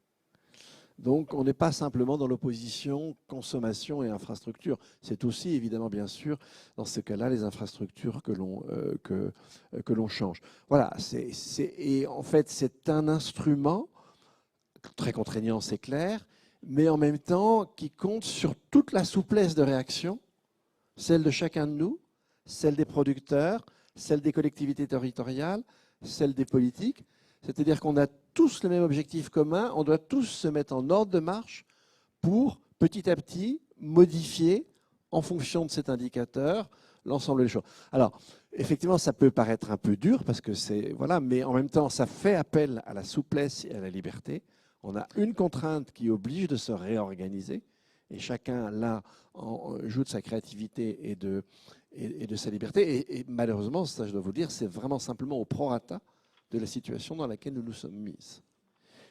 Donc, on n'est pas simplement dans l'opposition consommation et infrastructure. C'est aussi, évidemment, bien sûr, dans ce cas-là, les infrastructures que l'on change. Voilà. Et en fait, c'est un instrument très contraignant, c'est clair, mais en même temps qui compte sur toute la souplesse de réaction, celle de chacun de nous, celle des producteurs, celle des collectivités territoriales, celle des politiques. C'est-à-dire qu'on a tous le même objectif commun, on doit tous se mettre en ordre de marche pour, petit à petit, modifier, en fonction de cet indicateur, l'ensemble des choses. Alors, effectivement, ça peut paraître un peu dur, parce que c'est... Voilà, mais en même temps, ça fait appel à la souplesse et à la liberté. On a une contrainte qui oblige de se réorganiser, et chacun, là, joue de sa créativité et de sa liberté. Et malheureusement, ça, je dois vous dire, c'est vraiment simplement au prorata de la situation dans laquelle nous nous sommes mis.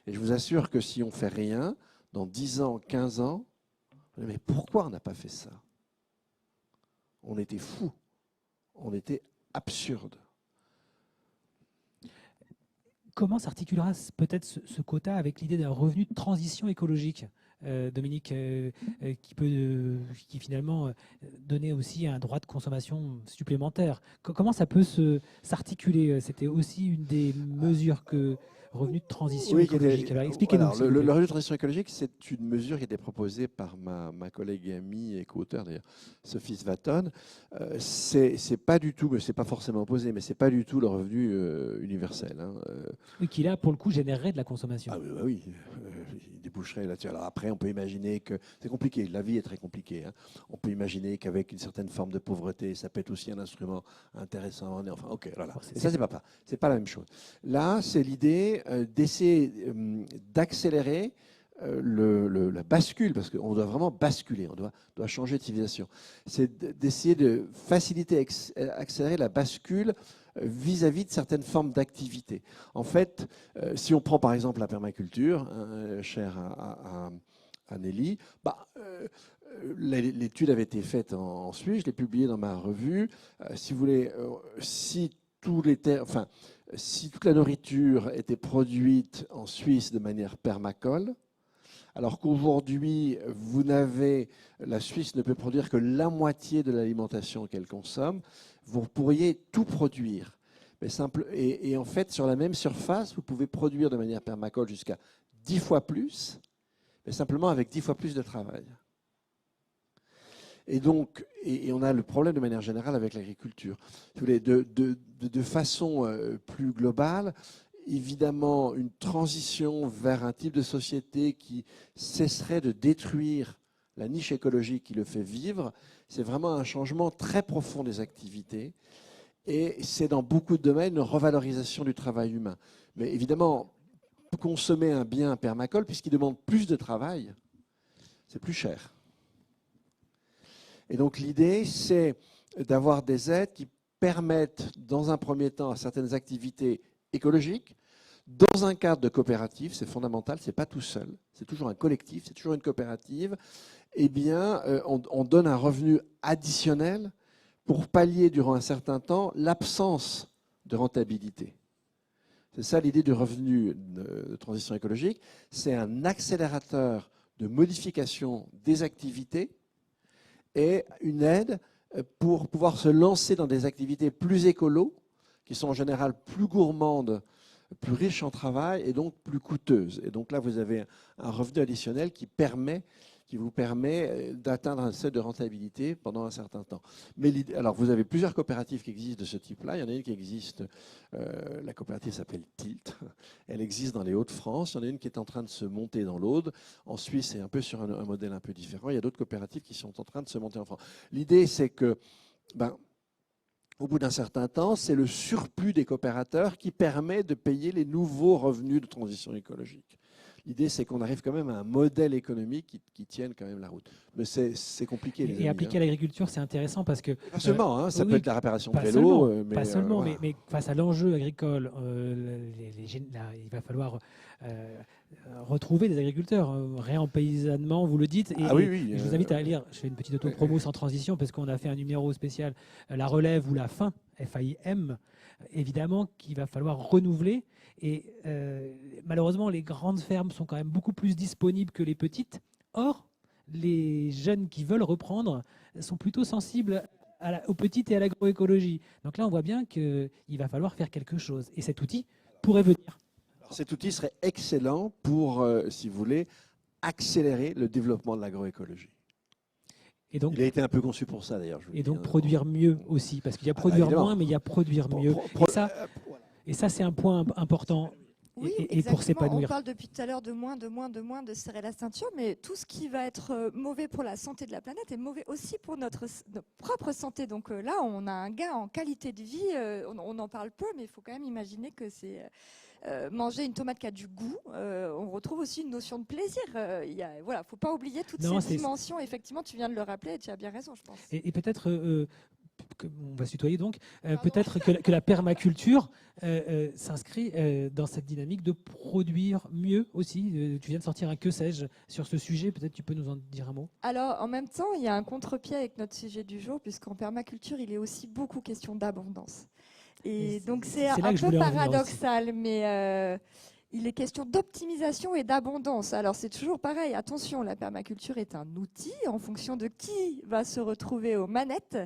Et je vous assure que si on ne fait rien, dans 10 ans, 15 ans, mais pourquoi on n'a pas fait ça? On était fous, on était absurde. Comment s'articulera peut-être ce quota avec l'idée d'un revenu de transition écologique, Dominique, qui finalement donner aussi un droit de consommation supplémentaire? Comment ça peut s'articuler? C'était aussi une des mesures que revenu de transition écologique. Alors, expliquez-nous. Le revenu de transition écologique, c'est une mesure qui a été proposée par ma collègue et amie et co-auteure, d'ailleurs, Sophie Svaton. C'est pas du tout, mais c'est pas forcément opposé, mais c'est pas du tout le revenu universel. Hein. Oui, qui là, pour le coup, générerait de la consommation. Ah oui, il déboucherait là-dessus. Alors après, on peut imaginer que c'est compliqué. La vie est très compliquée. Hein. On peut imaginer qu'avec une certaine forme de pauvreté, ça peut être aussi un instrument intéressant. Enfin, ok, voilà. Et ça, c'est pas la même chose. Là, c'est l'idée d'essayer d'accélérer la bascule, parce qu'on doit vraiment basculer, on doit changer de civilisation. C'est d'essayer de faciliter, accélérer la bascule vis-à-vis de certaines formes d'activité. En fait, si on prend par exemple la permaculture, chère à Nelly, l'étude avait été faite en Suisse, je l'ai publiée dans ma revue. Si vous voulez, si toute la nourriture était produite en Suisse de manière permacole, alors qu'aujourd'hui, la Suisse ne peut produire que la moitié de l'alimentation qu'elle consomme, vous pourriez tout produire. Et en fait, sur la même surface, vous pouvez produire de manière permacole jusqu'à 10 fois plus, mais simplement avec 10 fois plus de travail. Et donc, on a le problème de manière générale avec l'agriculture. De façon plus globale, évidemment, une transition vers un type de société qui cesserait de détruire la niche écologique qui le fait vivre, c'est vraiment un changement très profond des activités. Et c'est dans beaucoup de domaines une revalorisation du travail humain. Mais évidemment, consommer un bien permacole, puisqu'il demande plus de travail, c'est plus cher. Et donc l'idée, c'est d'avoir des aides qui permettent, dans un premier temps, à certaines activités écologiques, dans un cadre de coopérative, c'est fondamental, c'est pas tout seul, c'est toujours un collectif, c'est toujours une coopérative, eh bien, on donne un revenu additionnel pour pallier durant un certain temps l'absence de rentabilité. C'est ça l'idée du revenu de transition écologique, c'est un accélérateur de modification des activités et une aide pour pouvoir se lancer dans des activités plus écolo, qui sont en général plus gourmandes, plus riches en travail et donc plus coûteuses. Et donc là, vous avez un revenu additionnel qui vous permet d'atteindre un seuil de rentabilité pendant un certain temps. Mais alors, vous avez plusieurs coopératives qui existent de ce type-là. Il y en a une qui existe, la coopérative s'appelle Tilt. Elle existe dans les Hauts-de-France. Il y en a une qui est en train de se monter dans l'Aude. En Suisse, c'est un peu sur un modèle un peu différent. Il y a d'autres coopératives qui sont en train de se monter en France. L'idée, c'est que, au bout d'un certain temps, c'est le surplus des coopérateurs qui permet de payer les nouveaux revenus de transition écologique. L'idée, c'est qu'on arrive quand même à un modèle économique qui tienne quand même la route. Mais c'est compliqué. Et appliquer à l'agriculture, c'est intéressant parce que... Pas seulement, ça oui, peut être la réparation de vélo. Pas seulement, voilà. mais face à l'enjeu agricole, il va falloir retrouver des agriculteurs. Réempaysannement, vous le dites. Et, oui. Et je vous invite à lire, je fais une petite auto-promo sans transition, parce qu'on a fait un numéro spécial, La Relève ou la Fin, FAIM, évidemment, qu'il va falloir renouveler. Et malheureusement, les grandes fermes sont quand même beaucoup plus disponibles que les petites. Or, les jeunes qui veulent reprendre sont plutôt sensibles aux petites et à l'agroécologie. Donc là, on voit bien qu'il va falloir faire quelque chose. Et cet outil pourrait venir. Alors, cet outil serait excellent pour, si vous voulez, accélérer le développement de l'agroécologie. Et donc, il a été un peu conçu pour ça, d'ailleurs. Et donc produire mieux aussi, parce qu'il y a produire moins, mais il y a produire mieux. Et ça, c'est un point important. Oui, et pour s'épanouir. On parle depuis tout à l'heure de moins, de serrer la ceinture, mais tout ce qui va être mauvais pour la santé de la planète est mauvais aussi pour notre propre santé. Donc là, on a un gain en qualité de vie. On en parle peu, mais il faut quand même imaginer que c'est manger une tomate qui a du goût. On retrouve aussi une notion de plaisir. Voilà, faut pas oublier toutes ces dimensions. Effectivement, tu viens de le rappeler et tu as bien raison, je pense. Et peut-être... on va se tutoyer donc, peut-être que la permaculture s'inscrit dans cette dynamique de produire mieux aussi. Tu viens de sortir un que sais-je sur ce sujet, peut-être tu peux nous en dire un mot. Alors en même temps, il y a un contre-pied avec notre sujet du jour, puisqu'en permaculture, il est aussi beaucoup question d'abondance. Et donc c'est un peu paradoxal, mais il est question d'optimisation et d'abondance. Alors c'est toujours pareil, attention, la permaculture est un outil en fonction de qui va se retrouver aux manettes.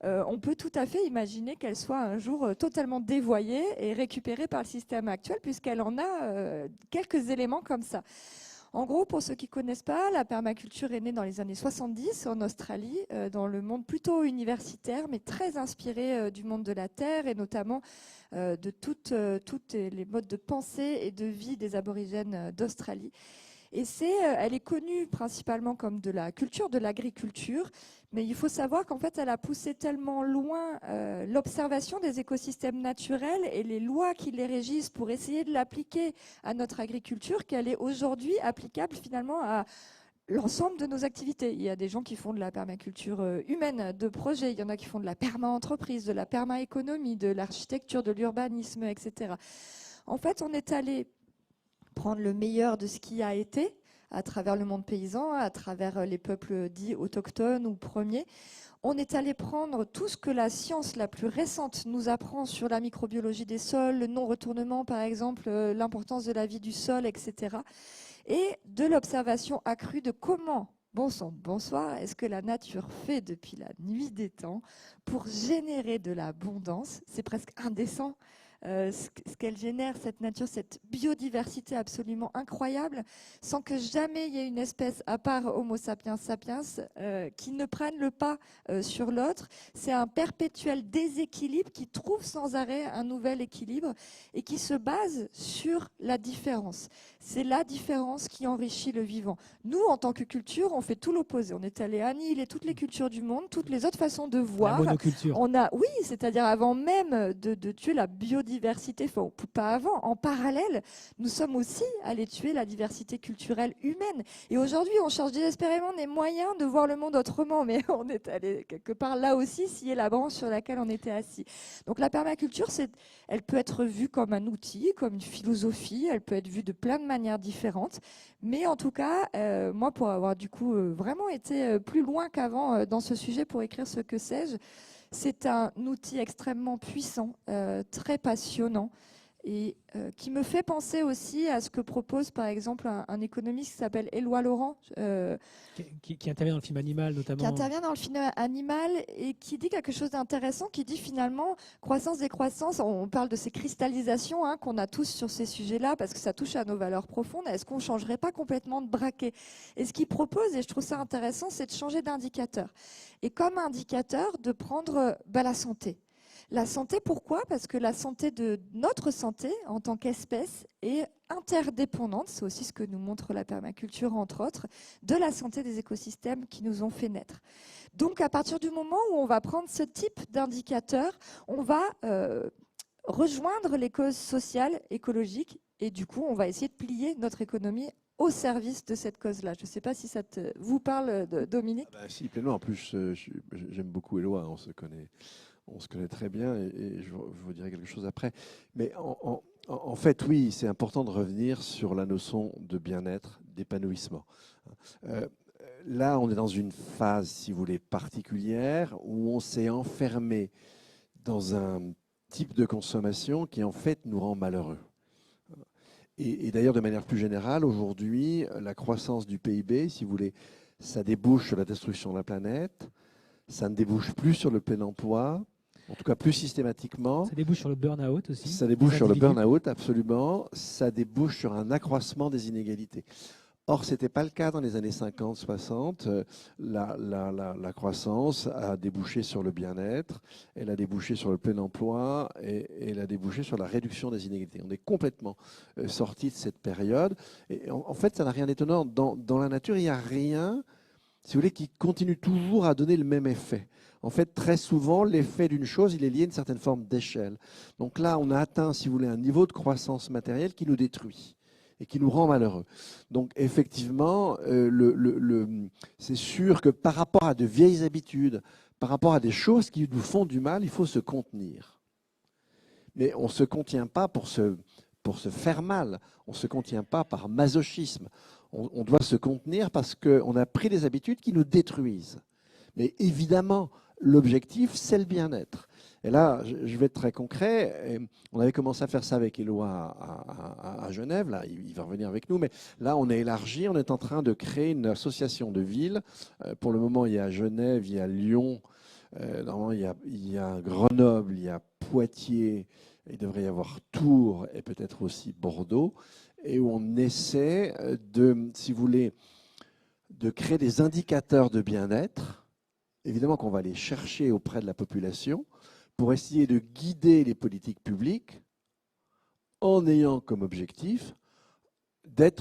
On peut tout à fait imaginer qu'elle soit un jour totalement dévoyée et récupérée par le système actuel, puisqu'elle en a quelques éléments comme ça. En gros, pour ceux qui ne connaissent pas, la permaculture est née dans les années 70 en Australie, dans le monde plutôt universitaire, mais très inspiré du monde de la terre et notamment de toutes les modes de pensée et de vie des aborigènes d'Australie. Et elle est connue principalement comme de la culture de l'agriculture, mais il faut savoir qu'en fait, elle a poussé tellement loin l'observation des écosystèmes naturels et les lois qui les régissent pour essayer de l'appliquer à notre agriculture qu'elle est aujourd'hui applicable finalement à l'ensemble de nos activités. Il y a des gens qui font de la permaculture humaine, de projet, il y en a qui font de la perma-entreprise, de la perma-économie, de l'architecture, de l'urbanisme, etc. En fait, on est allé prendre le meilleur de ce qui a été à travers le monde paysan, à travers les peuples dits autochtones ou premiers. On est allé prendre tout ce que la science la plus récente nous apprend sur la microbiologie des sols, le non-retournement par exemple, l'importance de la vie du sol, etc. Et de l'observation accrue de comment, bon sang, bonsoir, est-ce que la nature fait depuis la nuit des temps pour générer de l'abondance. C'est presque indécent ce qu'elle génère, cette nature, cette biodiversité absolument incroyable, sans que jamais il y ait une espèce, à part Homo sapiens sapiens, qui ne prenne le pas sur l'autre. C'est un perpétuel déséquilibre qui trouve sans arrêt un nouvel équilibre et qui se base sur la différence. C'est la différence qui enrichit le vivant. Nous, en tant que culture, on fait tout l'opposé. On est allé annihiler toutes les cultures du monde, toutes les autres façons de voir. La monoculture. Oui, c'est-à-dire avant même de tuer la biodiversité, enfin, pas avant, en parallèle, nous sommes aussi allés tuer la diversité culturelle humaine. Et aujourd'hui, on cherche désespérément des moyens de voir le monde autrement, mais on est allé quelque part là aussi scier la branche sur laquelle on était assis. Donc la permaculture, elle peut être vue comme un outil, comme une philosophie, elle peut être vue de plein de manières différentes. Mais en tout cas, moi, pour avoir du coup vraiment été plus loin qu'avant dans ce sujet pour écrire Ce que sais-je, c'est un outil extrêmement puissant, très passionnant, et qui me fait penser aussi à ce que propose par exemple un économiste qui s'appelle Éloi Laurent, Qui intervient dans le film Animal notamment. qui intervient dans le film Animal et qui dit quelque chose d'intéressant, qui dit finalement croissance décroissance, on parle de ces cristallisations qu'on a tous sur ces sujets-là parce que ça touche à nos valeurs profondes, est-ce qu'on ne changerait pas complètement de braquet? Et ce qu'il propose, et je trouve ça intéressant, c'est de changer d'indicateur. Et comme indicateur, de prendre la santé. La santé, pourquoi? Parce que la santé de notre santé en tant qu'espèce est interdépendante, c'est aussi ce que nous montre la permaculture entre autres, de la santé des écosystèmes qui nous ont fait naître. Donc à partir du moment où on va prendre ce type d'indicateur, on va rejoindre les causes sociales, écologiques, et du coup on va essayer de plier notre économie au service de cette cause-là. Je ne sais pas si ça vous parle, Dominique. Si, pleinement. En plus, j'aime beaucoup Éloi, on se connaît très bien et je vous dirai quelque chose après. Mais en fait, oui, c'est important de revenir sur la notion de bien-être, d'épanouissement. Là, on est dans une phase, si vous voulez, particulière où on s'est enfermé dans un type de consommation qui, en fait, nous rend malheureux. Et d'ailleurs, de manière plus générale, aujourd'hui, la croissance du PIB, si vous voulez, ça débouche sur la destruction de la planète, ça ne débouche plus sur le plein emploi, en tout cas plus systématiquement. Ça débouche sur le burn-out aussi. Ça débouche sur le burn-out, absolument. Ça débouche sur un accroissement des inégalités. Or, ce n'était pas le cas dans les années 50-60. La croissance a débouché sur le bien-être, elle a débouché sur le plein emploi et elle a débouché sur la réduction des inégalités. On est complètement sorti de cette période. Et en fait, ça n'a rien d'étonnant. Dans la nature, il n'y a rien, si vous voulez, qui continue toujours à donner le même effet. En fait, très souvent, l'effet d'une chose, il est lié à une certaine forme d'échelle. Donc là, on a atteint, si vous voulez, un niveau de croissance matérielle qui nous détruit et qui nous rend malheureux. Donc effectivement, c'est sûr que par rapport à de vieilles habitudes, par rapport à des choses qui nous font du mal, il faut se contenir. Mais on ne se contient pas pour se faire mal, on ne se contient pas par masochisme. On doit se contenir parce qu'on a pris des habitudes qui nous détruisent. Mais évidemment, l'objectif, c'est le bien-être. Et là, je vais être très concret. On avait commencé à faire ça avec Éloi à Genève. Là, il va revenir avec nous. Mais là, on a élargi. On est en train de créer une association de villes. Pour le moment, il y a Genève, il y a Lyon. Normalement, il y a Grenoble, il y a Poitiers. Il devrait y avoir Tours et peut-être aussi Bordeaux. Et où on essaie de, si vous voulez, de créer des indicateurs de bien-être. Évidemment qu'on va les chercher auprès de la population pour essayer de guider les politiques publiques en ayant comme objectif de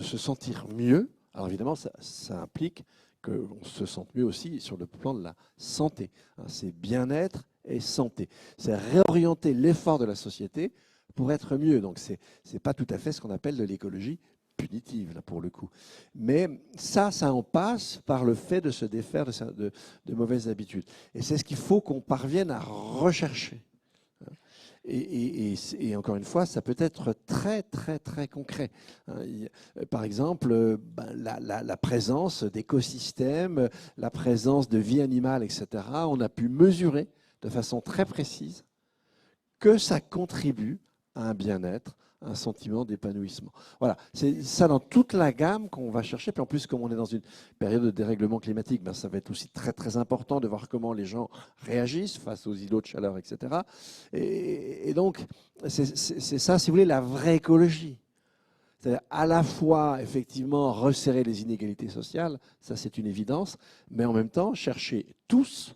se sentir mieux. Alors évidemment, ça implique qu'on se sente mieux aussi sur le plan de la santé. C'est bien-être et santé. C'est réorienter l'effort de la société pour être mieux. Donc ce n'est pas tout à fait ce qu'on appelle de l'écologie punitive, là, pour le coup. Mais ça en passe par le fait de se défaire de mauvaises habitudes. Et c'est ce qu'il faut qu'on parvienne à rechercher. Et encore une fois, ça peut être très, très, très concret. Par exemple, la présence d'écosystèmes, la présence de vie animale, etc. On a pu mesurer de façon très précise que ça contribue à un bien-être, un sentiment d'épanouissement. Voilà, c'est ça dans toute la gamme qu'on va chercher. Puis en plus, comme on est dans une période de dérèglement climatique, ben ça va être aussi très très important de voir comment les gens réagissent face aux îlots de chaleur, etc. Et donc, c'est ça, si vous voulez, la vraie écologie. C'est-à-dire à la fois, effectivement, resserrer les inégalités sociales, ça c'est une évidence, mais en même temps, chercher tous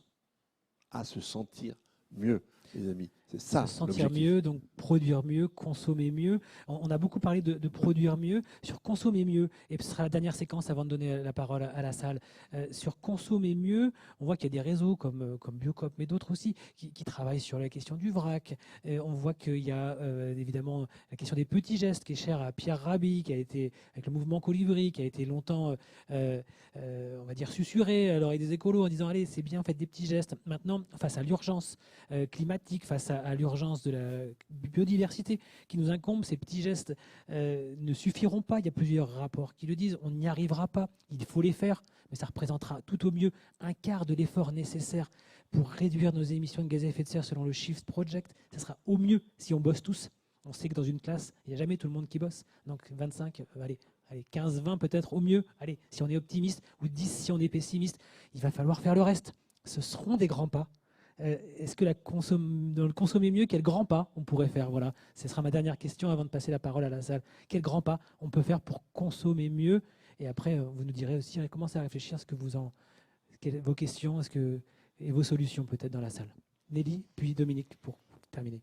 à se sentir mieux, les amis. C'est ça, se sentir l'objectif. mieux, donc produire mieux, consommer mieux. On a beaucoup parlé de produire mieux, sur consommer mieux, et ce sera la dernière séquence avant de donner la parole à la salle. Sur consommer mieux, on voit qu'il y a des réseaux comme Biocop, mais d'autres aussi, qui travaillent sur la question du vrac. On voit qu'il y a évidemment la question des petits gestes, qui est chère à Pierre Rabhi, qui a été, avec le mouvement Colibri, qui a été longtemps, on va dire, susurré à l'oreille des écolos en disant « Allez, c'est bien, faites des petits gestes ». Maintenant, face à l'urgence climatique, face à l'urgence de la biodiversité qui nous incombe, ces petits gestes ne suffiront pas. Il y a plusieurs rapports qui le disent. On n'y arrivera pas. Il faut les faire, mais ça représentera tout au mieux un quart de l'effort nécessaire pour réduire nos émissions de gaz à effet de serre selon le Shift Project. Ça sera au mieux si on bosse tous. On sait que dans une classe, il n'y a jamais tout le monde qui bosse. Donc 25, allez, 15, 20 peut-être au mieux. Allez, si on est optimiste, ou 10 si on est pessimiste, il va falloir faire le reste. Ce seront des grands pas. Est-ce que dans le consommer mieux, quel grand pas on pourrait faire? Voilà, ce sera ma dernière question avant de passer la parole à la salle. Quel grand pas on peut faire pour consommer mieux? Et après, vous nous direz aussi, commencez à réfléchir à ce que vos questions et vos solutions peut-être dans la salle. Nelly, puis Dominique pour terminer.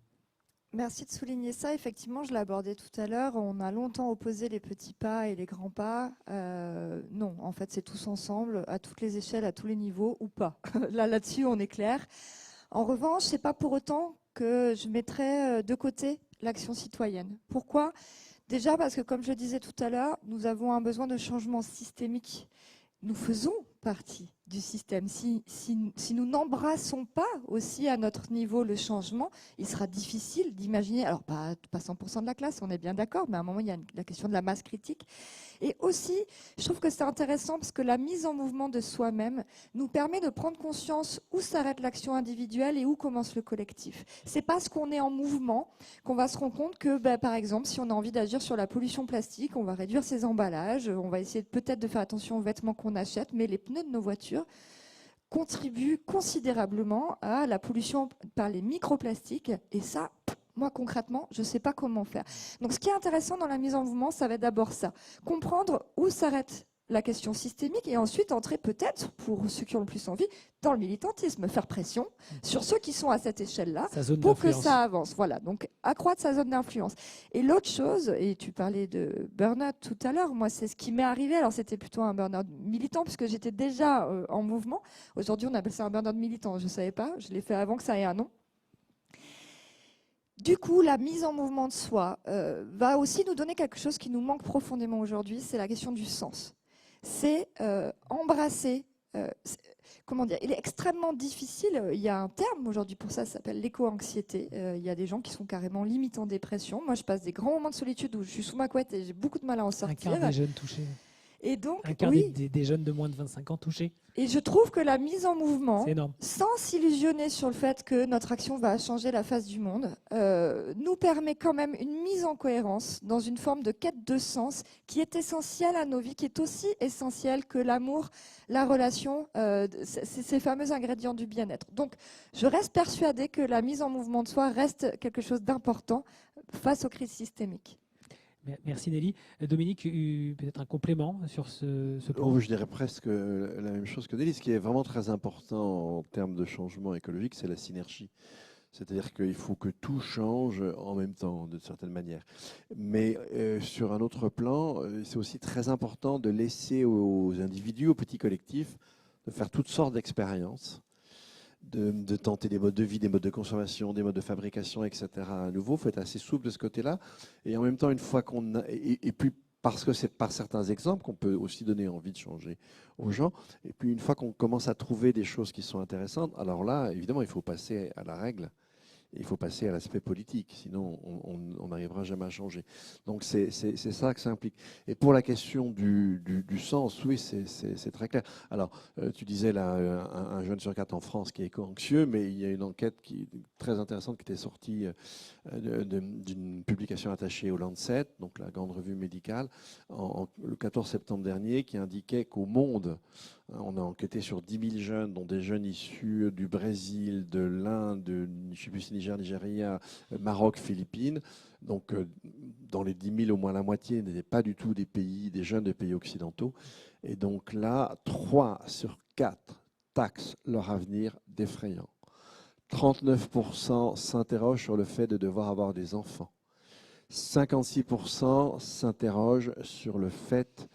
Merci de souligner ça. Effectivement, je l'ai abordé tout à l'heure. On a longtemps opposé les petits pas et les grands pas. Non, en fait, c'est tous ensemble, à toutes les échelles, à tous les niveaux, ou pas. Là-dessus, on est clair. En revanche, ce n'est pas pour autant que je mettrais de côté l'action citoyenne. Pourquoi? Déjà parce que, comme je le disais tout à l'heure, nous avons un besoin de changement systémique. Nous faisons partie du système. Si nous n'embrassons pas aussi à notre niveau le changement, il sera difficile d'imaginer, alors pas 100% de la classe, on est bien d'accord, mais à un moment, il y a la question de la masse critique. Et aussi, je trouve que c'est intéressant parce que la mise en mouvement de soi-même nous permet de prendre conscience où s'arrête l'action individuelle et où commence le collectif. C'est parce qu'on est en mouvement qu'on va se rendre compte que, par exemple, si on a envie d'agir sur la pollution plastique, on va réduire ses emballages, on va essayer peut-être de faire attention aux vêtements qu'on achète, mais les pneus de nos voitures contribuent considérablement à la pollution par les microplastiques. Et ça, moi, concrètement, je ne sais pas comment faire. Donc, ce qui est intéressant dans la mise en mouvement, ça va être d'abord ça. Comprendre où s'arrête la question systémique et ensuite entrer peut-être, pour ceux qui ont le plus envie, dans le militantisme, faire pression sur ceux qui sont à cette échelle-là pour que ça avance. Voilà, donc accroître sa zone d'influence. Et l'autre chose, et tu parlais de burn-out tout à l'heure, moi c'est ce qui m'est arrivé, alors c'était plutôt un burn-out militant puisque j'étais déjà en mouvement. Aujourd'hui on appelle ça un burn-out militant, je ne savais pas, je l'ai fait avant que ça ait un nom. Du coup, la mise en mouvement de soi va aussi nous donner quelque chose qui nous manque profondément aujourd'hui, c'est la question du sens. C'est embrasser, comment dire, il est extrêmement difficile, il y a un terme aujourd'hui pour ça s'appelle l'éco-anxiété, il y a des gens qui sont carrément limite en dépression. Moi, je passe des grands moments de solitude où je suis sous ma couette et j'ai beaucoup de mal à en sortir. Un quart des jeunes touchés. Et donc, un quart oui, des jeunes de moins de 25 ans touchés. Et je trouve que la mise en mouvement, C'est énorme. sans s'illusionner sur le fait que notre action va changer la face du monde, nous permet quand même une mise en cohérence dans une forme de quête de sens qui est essentielle à nos vies, qui est aussi essentielle que l'amour, la relation, ces fameux ingrédients du bien-être. Donc, je reste persuadée que la mise en mouvement de soi reste quelque chose d'important face aux crises systémiques. Merci Nelly. Dominique, peut-être un complément sur ce point. Oh, je dirais presque la même chose que Nelly. Ce qui est vraiment très important en termes de changement écologique, c'est la synergie. C'est-à-dire qu'il faut que tout change en même temps, d'une certaine manière. Mais sur un autre plan, c'est aussi très important de laisser aux individus, aux petits collectifs, de faire toutes sortes d'expériences, de tenter des modes de vie, des modes de consommation, des modes de fabrication, etc. À nouveau, il faut être assez souple de ce côté-là. Et en même temps, une fois qu'on a... Et puis, parce que c'est par certains exemples qu'on peut aussi donner envie de changer aux gens. Et puis, une fois qu'on commence à trouver des choses qui sont intéressantes, alors là, évidemment, il faut passer à la règle. Il faut passer à l'aspect politique, sinon on n'arrivera jamais à changer. Donc c'est ça que ça implique. Et pour la question du sens, oui, c'est très clair. Alors, tu disais là, un jeune sur 4 en France qui est éco-anxieux, mais il y a une enquête très intéressante qui était sortie d'une publication attachée au Lancet, donc la grande revue médicale, le 14 septembre dernier, qui indiquait qu'au monde, on a enquêté sur 10 000 jeunes, dont des jeunes issus du Brésil, de l'Inde, je ne sais plus si Nigeria, Maroc, Philippines. Donc, dans les 10 000, au moins la moitié n'étaient pas du tout des jeunes des pays occidentaux. Et donc là, 3 sur 4 taxent leur avenir d'effrayant. 39% s'interrogent sur le fait de devoir avoir des enfants. 56% s'interrogent sur le fait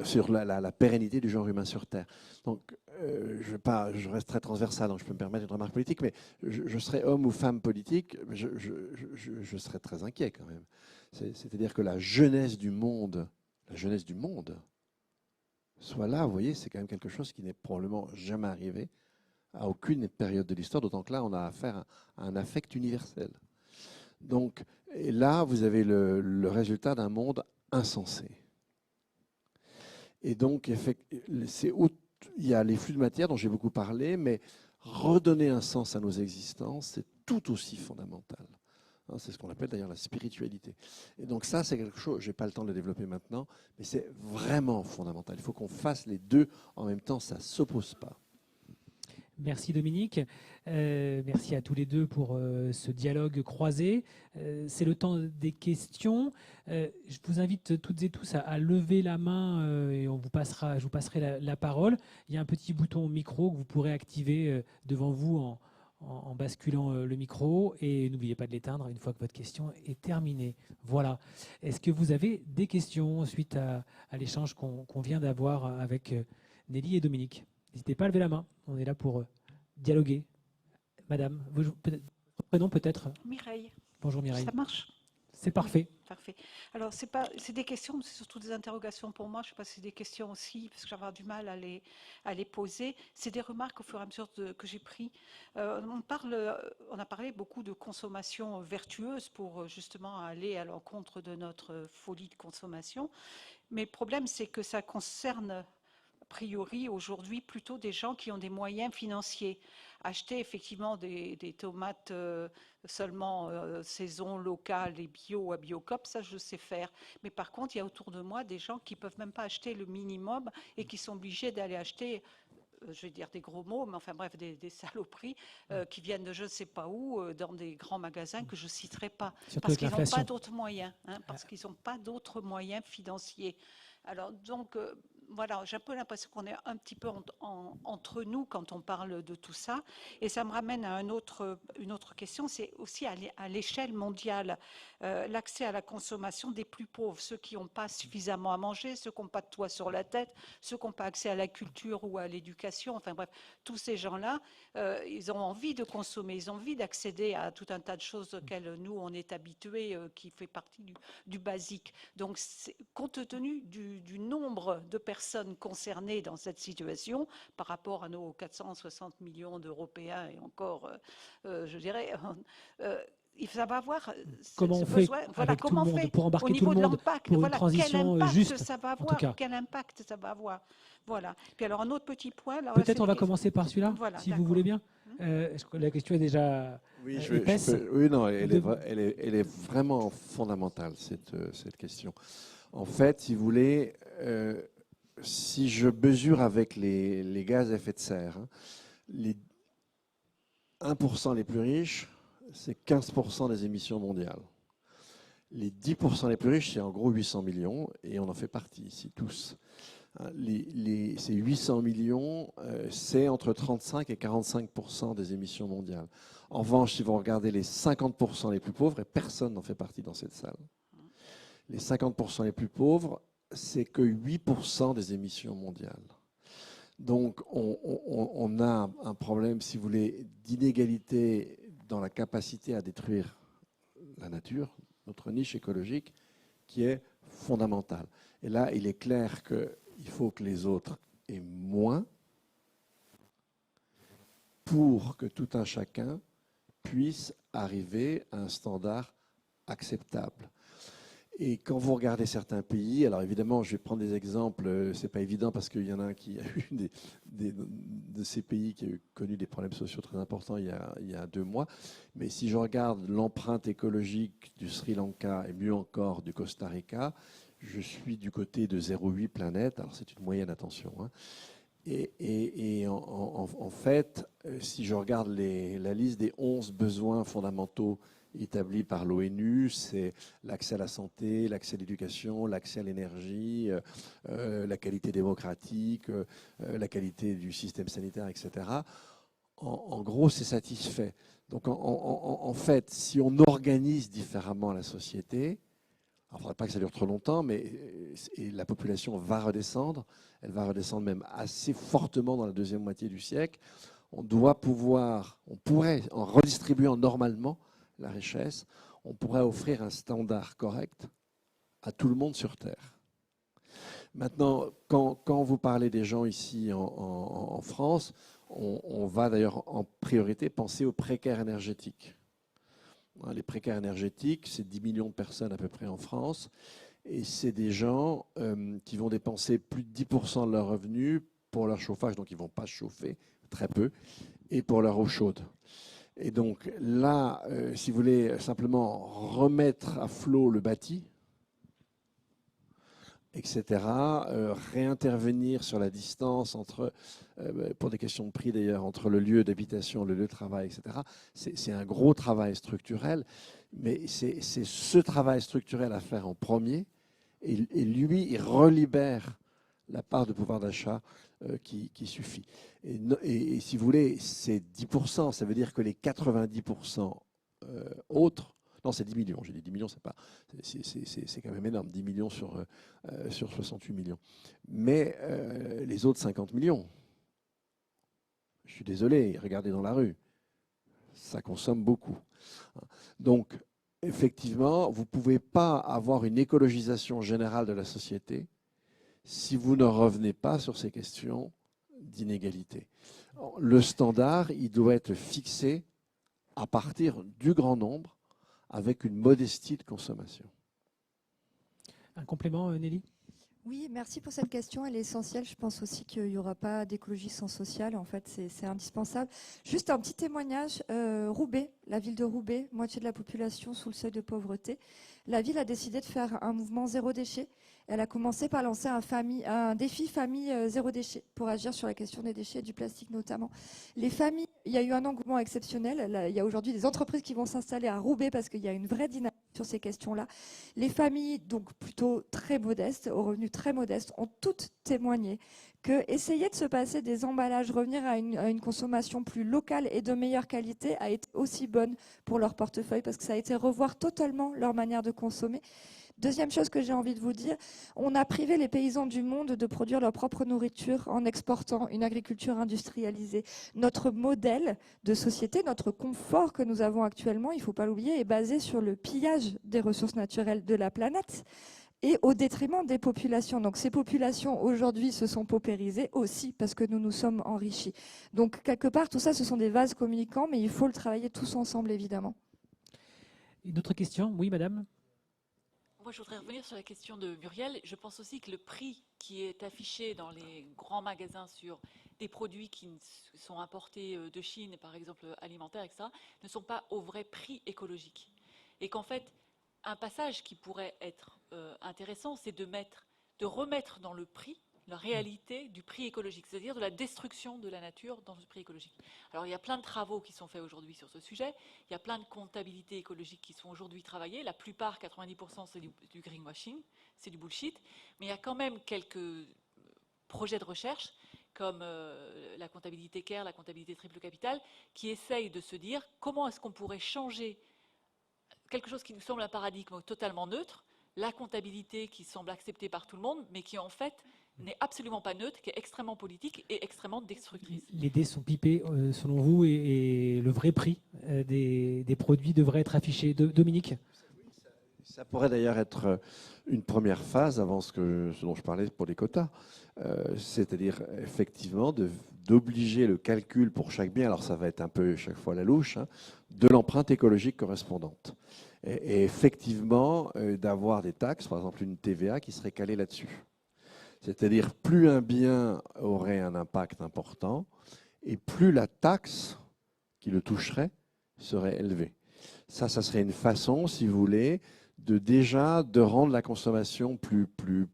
sur la pérennité du genre humain sur Terre. Donc, je reste très transversal, donc je peux me permettre une remarque politique, mais je serais homme ou femme politique, je serais très inquiet quand même. C'est-à-dire que la jeunesse du monde soit là, vous voyez, c'est quand même quelque chose qui n'est probablement jamais arrivé à aucune période de l'histoire, d'autant que là, on a affaire à un affect universel. Donc, et là, vous avez le résultat d'un monde insensé. Et donc, il y a les flux de matière dont j'ai beaucoup parlé, mais redonner un sens à nos existences, c'est tout aussi fondamental. C'est ce qu'on appelle d'ailleurs la spiritualité. Et donc ça, c'est quelque chose, je n'ai pas le temps de le développer maintenant, mais c'est vraiment fondamental. Il faut qu'on fasse les deux en même temps, ça ne s'oppose pas. Merci Dominique, merci à tous les deux pour ce dialogue croisé. C'est le temps des questions. Je vous invite toutes et tous à lever la main et je vous passerai la parole. Il y a un petit bouton micro que vous pourrez activer devant vous en basculant le micro et n'oubliez pas de l'éteindre une fois que votre question est terminée. Voilà. Est-ce que vous avez des questions suite à l'échange qu'on vient d'avoir avec Nelly et Dominique ? N'hésitez pas à lever la main, on est là pour dialoguer. Madame, votre prénom peut-être ? Mireille. Bonjour Mireille. Ça marche ? C'est parfait. Parfait. Alors, c'est des questions, mais c'est surtout des interrogations pour moi. Je ne sais pas si c'est des questions aussi, parce que j'avais du mal à les poser. C'est des remarques au fur et à mesure que j'ai pris. On a parlé beaucoup de consommation vertueuse pour justement aller à l'encontre de notre folie de consommation. Mais le problème, c'est que ça concerne a priori aujourd'hui plutôt des gens qui ont des moyens financiers. Acheter effectivement des tomates seulement saison locale et bio à Biocop, ça je sais faire. Mais par contre, il y a autour de moi des gens qui ne peuvent même pas acheter le minimum et qui sont obligés d'aller acheter, je vais dire des gros mots, mais enfin bref, des saloperies qui viennent de je ne sais pas où, dans des grands magasins que je ne citerai pas. Surtout parce avec qu'ils n'ont l'inflation. pas d'autres moyens. Parce qu'ils n'ont pas d'autres moyens financiers. Alors donc, voilà, j'ai un peu l'impression qu'on est un petit peu entre nous quand on parle de tout ça. Et ça me ramène à une autre question, c'est aussi à l'échelle mondiale, l'accès à la consommation des plus pauvres, ceux qui n'ont pas suffisamment à manger, ceux qui n'ont pas de toit sur la tête, ceux qui n'ont pas accès à la culture ou à l'éducation, enfin bref, tous ces gens-là, ils ont envie de consommer, ils ont envie d'accéder à tout un tas de choses auxquelles nous, on est habitués, qui fait partie du basique. Donc, compte tenu du nombre de personnes concernées dans cette situation, par rapport à nos 460 millions d'Européens et encore, je dirais, ça va avoir comment on fait avec tout le monde pour embarquer tout le monde pour une transition juste, ça va avoir, en tout cas. quel impact ça va avoir. Voilà. Puis alors un autre petit point. Peut-être on va commencer par celui-là, voilà, si vous voulez bien. La question est déjà épaisse. Oui, non, elle est vraiment fondamentale, cette question. En fait, si vous voulez, si je mesure avec les gaz à effet de serre, les 1% les plus riches, c'est 15% des émissions mondiales. Les 10% les plus riches, c'est en gros 800 millions, et on en fait partie ici, tous. Ces 800 millions, c'est entre 35 et 45% des émissions mondiales. En revanche, si vous regardez les 50% les plus pauvres, et personne n'en fait partie dans cette salle, les 50% les plus pauvres, c'est que 8% des émissions mondiales. Donc, on a un problème, si vous voulez, d'inégalité dans la capacité à détruire la nature, notre niche écologique, qui est fondamentale. Et là, il est clair qu'il faut que les autres aient moins pour que tout un chacun puisse arriver à un standard acceptable. Et quand vous regardez certains pays, alors évidemment, je vais prendre des exemples, c'est pas évident parce qu'il y en a un qui a eu de ces pays qui a connu des problèmes sociaux très importants il y a 2 mois. Mais si je regarde l'empreinte écologique du Sri Lanka et mieux encore du Costa Rica, je suis du côté de 0,8 planète. Alors c'est une moyenne, attention, hein. Et en fait, si je regarde la liste des 11 besoins fondamentaux établis par l'ONU, c'est l'accès à la santé, l'accès à l'éducation, l'accès à l'énergie, la qualité démocratique, la qualité du système sanitaire, etc. En gros, c'est satisfait. Donc en fait, si on organise différemment la société, il ne faudrait pas que ça dure trop longtemps, mais la population va redescendre. Elle va redescendre même assez fortement dans la deuxième moitié du siècle. On pourrait, en redistribuant normalement la richesse, on pourrait offrir un standard correct à tout le monde sur Terre. Maintenant, quand vous parlez des gens ici en France, on va d'ailleurs en priorité penser aux précaires énergétiques. Les précaires énergétiques, c'est 10 millions de personnes à peu près en France. Et c'est des gens qui vont dépenser plus de 10% de leurs revenus pour leur chauffage, donc ils ne vont pas chauffer, très peu, et pour leur eau chaude. Et donc là, si vous voulez simplement remettre à flot le bâti, etc., réintervenir sur la distance entre, pour des questions de prix d'ailleurs, entre le lieu d'habitation, le lieu de travail, etc. C'est un gros travail structurel, mais c'est ce travail structurel à faire en premier, et lui, il relibère la part de pouvoir d'achat qui suffit. Et si vous voulez, c'est 10%, ça veut dire que les 90% autres, non, c'est 10 millions. J'ai dit 10 millions, c'est quand même énorme. 10 millions sur 68 millions. Mais les autres 50 millions, je suis désolé, regardez dans la rue, ça consomme beaucoup. Donc, effectivement, vous ne pouvez pas avoir une écologisation générale de la société si vous ne revenez pas sur ces questions d'inégalité. Le standard, il doit être fixé à partir du grand nombre, avec une modestie de consommation. Un complément, Nelly ? Oui, merci pour cette question. Elle est essentielle. Je pense aussi qu'il n'y aura pas d'écologie sans social. En fait, c'est indispensable. Juste un petit témoignage. Roubaix, la ville de Roubaix, moitié de la population sous le seuil de pauvreté. La ville a décidé de faire un mouvement zéro déchet. Elle a commencé par lancer un défi famille zéro déchet pour agir sur la question des déchets et du plastique notamment. Les familles, il y a eu un engouement exceptionnel. Là, il y a aujourd'hui des entreprises qui vont s'installer à Roubaix parce qu'il y a une vraie dynamique sur ces questions-là. Les familles, donc plutôt très modestes, aux revenus très modestes, ont toutes témoigné que essayer de se passer des emballages, revenir à une consommation plus locale et de meilleure qualité a été aussi bonne pour leur portefeuille parce que ça a été revoir totalement leur manière de consommer. Deuxième chose que j'ai envie de vous dire, on a privé les paysans du monde de produire leur propre nourriture en exportant une agriculture industrialisée. Notre modèle de société, notre confort que nous avons actuellement, il ne faut pas l'oublier, est basé sur le pillage des ressources naturelles de la planète et au détriment des populations. Donc ces populations aujourd'hui se sont paupérisées aussi parce que nous nous sommes enrichis. Donc quelque part, tout ça, ce sont des vases communicants, mais il faut le travailler tous ensemble, évidemment. Une autre question ? Oui, madame ? Moi, je voudrais revenir sur la question de Muriel. Je pense aussi que le prix qui est affiché dans les grands magasins sur des produits qui sont importés de Chine, par exemple alimentaires, etc., ne sont pas au vrai prix écologique. Et qu'en fait, un passage qui pourrait être intéressant, c'est de remettre dans le prix la réalité du prix écologique, c'est-à-dire de la destruction de la nature dans ce prix écologique. Alors il y a plein de travaux qui sont faits aujourd'hui sur ce sujet, il y a plein de comptabilités écologiques qui sont aujourd'hui travaillées, la plupart, 90%, c'est du greenwashing, c'est du bullshit, mais il y a quand même quelques projets de recherche, comme la comptabilité CARE, la comptabilité triple capital, qui essayent de se dire comment est-ce qu'on pourrait changer quelque chose qui nous semble un paradigme totalement neutre, la comptabilité qui semble acceptée par tout le monde, mais qui en fait n'est absolument pas neutre, qui est extrêmement politique et extrêmement destructrice. Les dés sont pipés, selon vous, et le vrai prix des produits devrait être affiché. Dominique ? Ça pourrait d'ailleurs être une première phase avant ce dont je parlais pour les quotas. C'est-à-dire effectivement d'obliger le calcul pour chaque bien, alors ça va être un peu chaque fois la louche, hein, de l'empreinte écologique correspondante. Et effectivement d'avoir des taxes, par exemple une TVA qui serait calée là-dessus. C'est-à-dire plus un bien aurait un impact important et plus la taxe qui le toucherait serait élevée. Ça serait une façon, si vous voulez, de rendre la consommation plus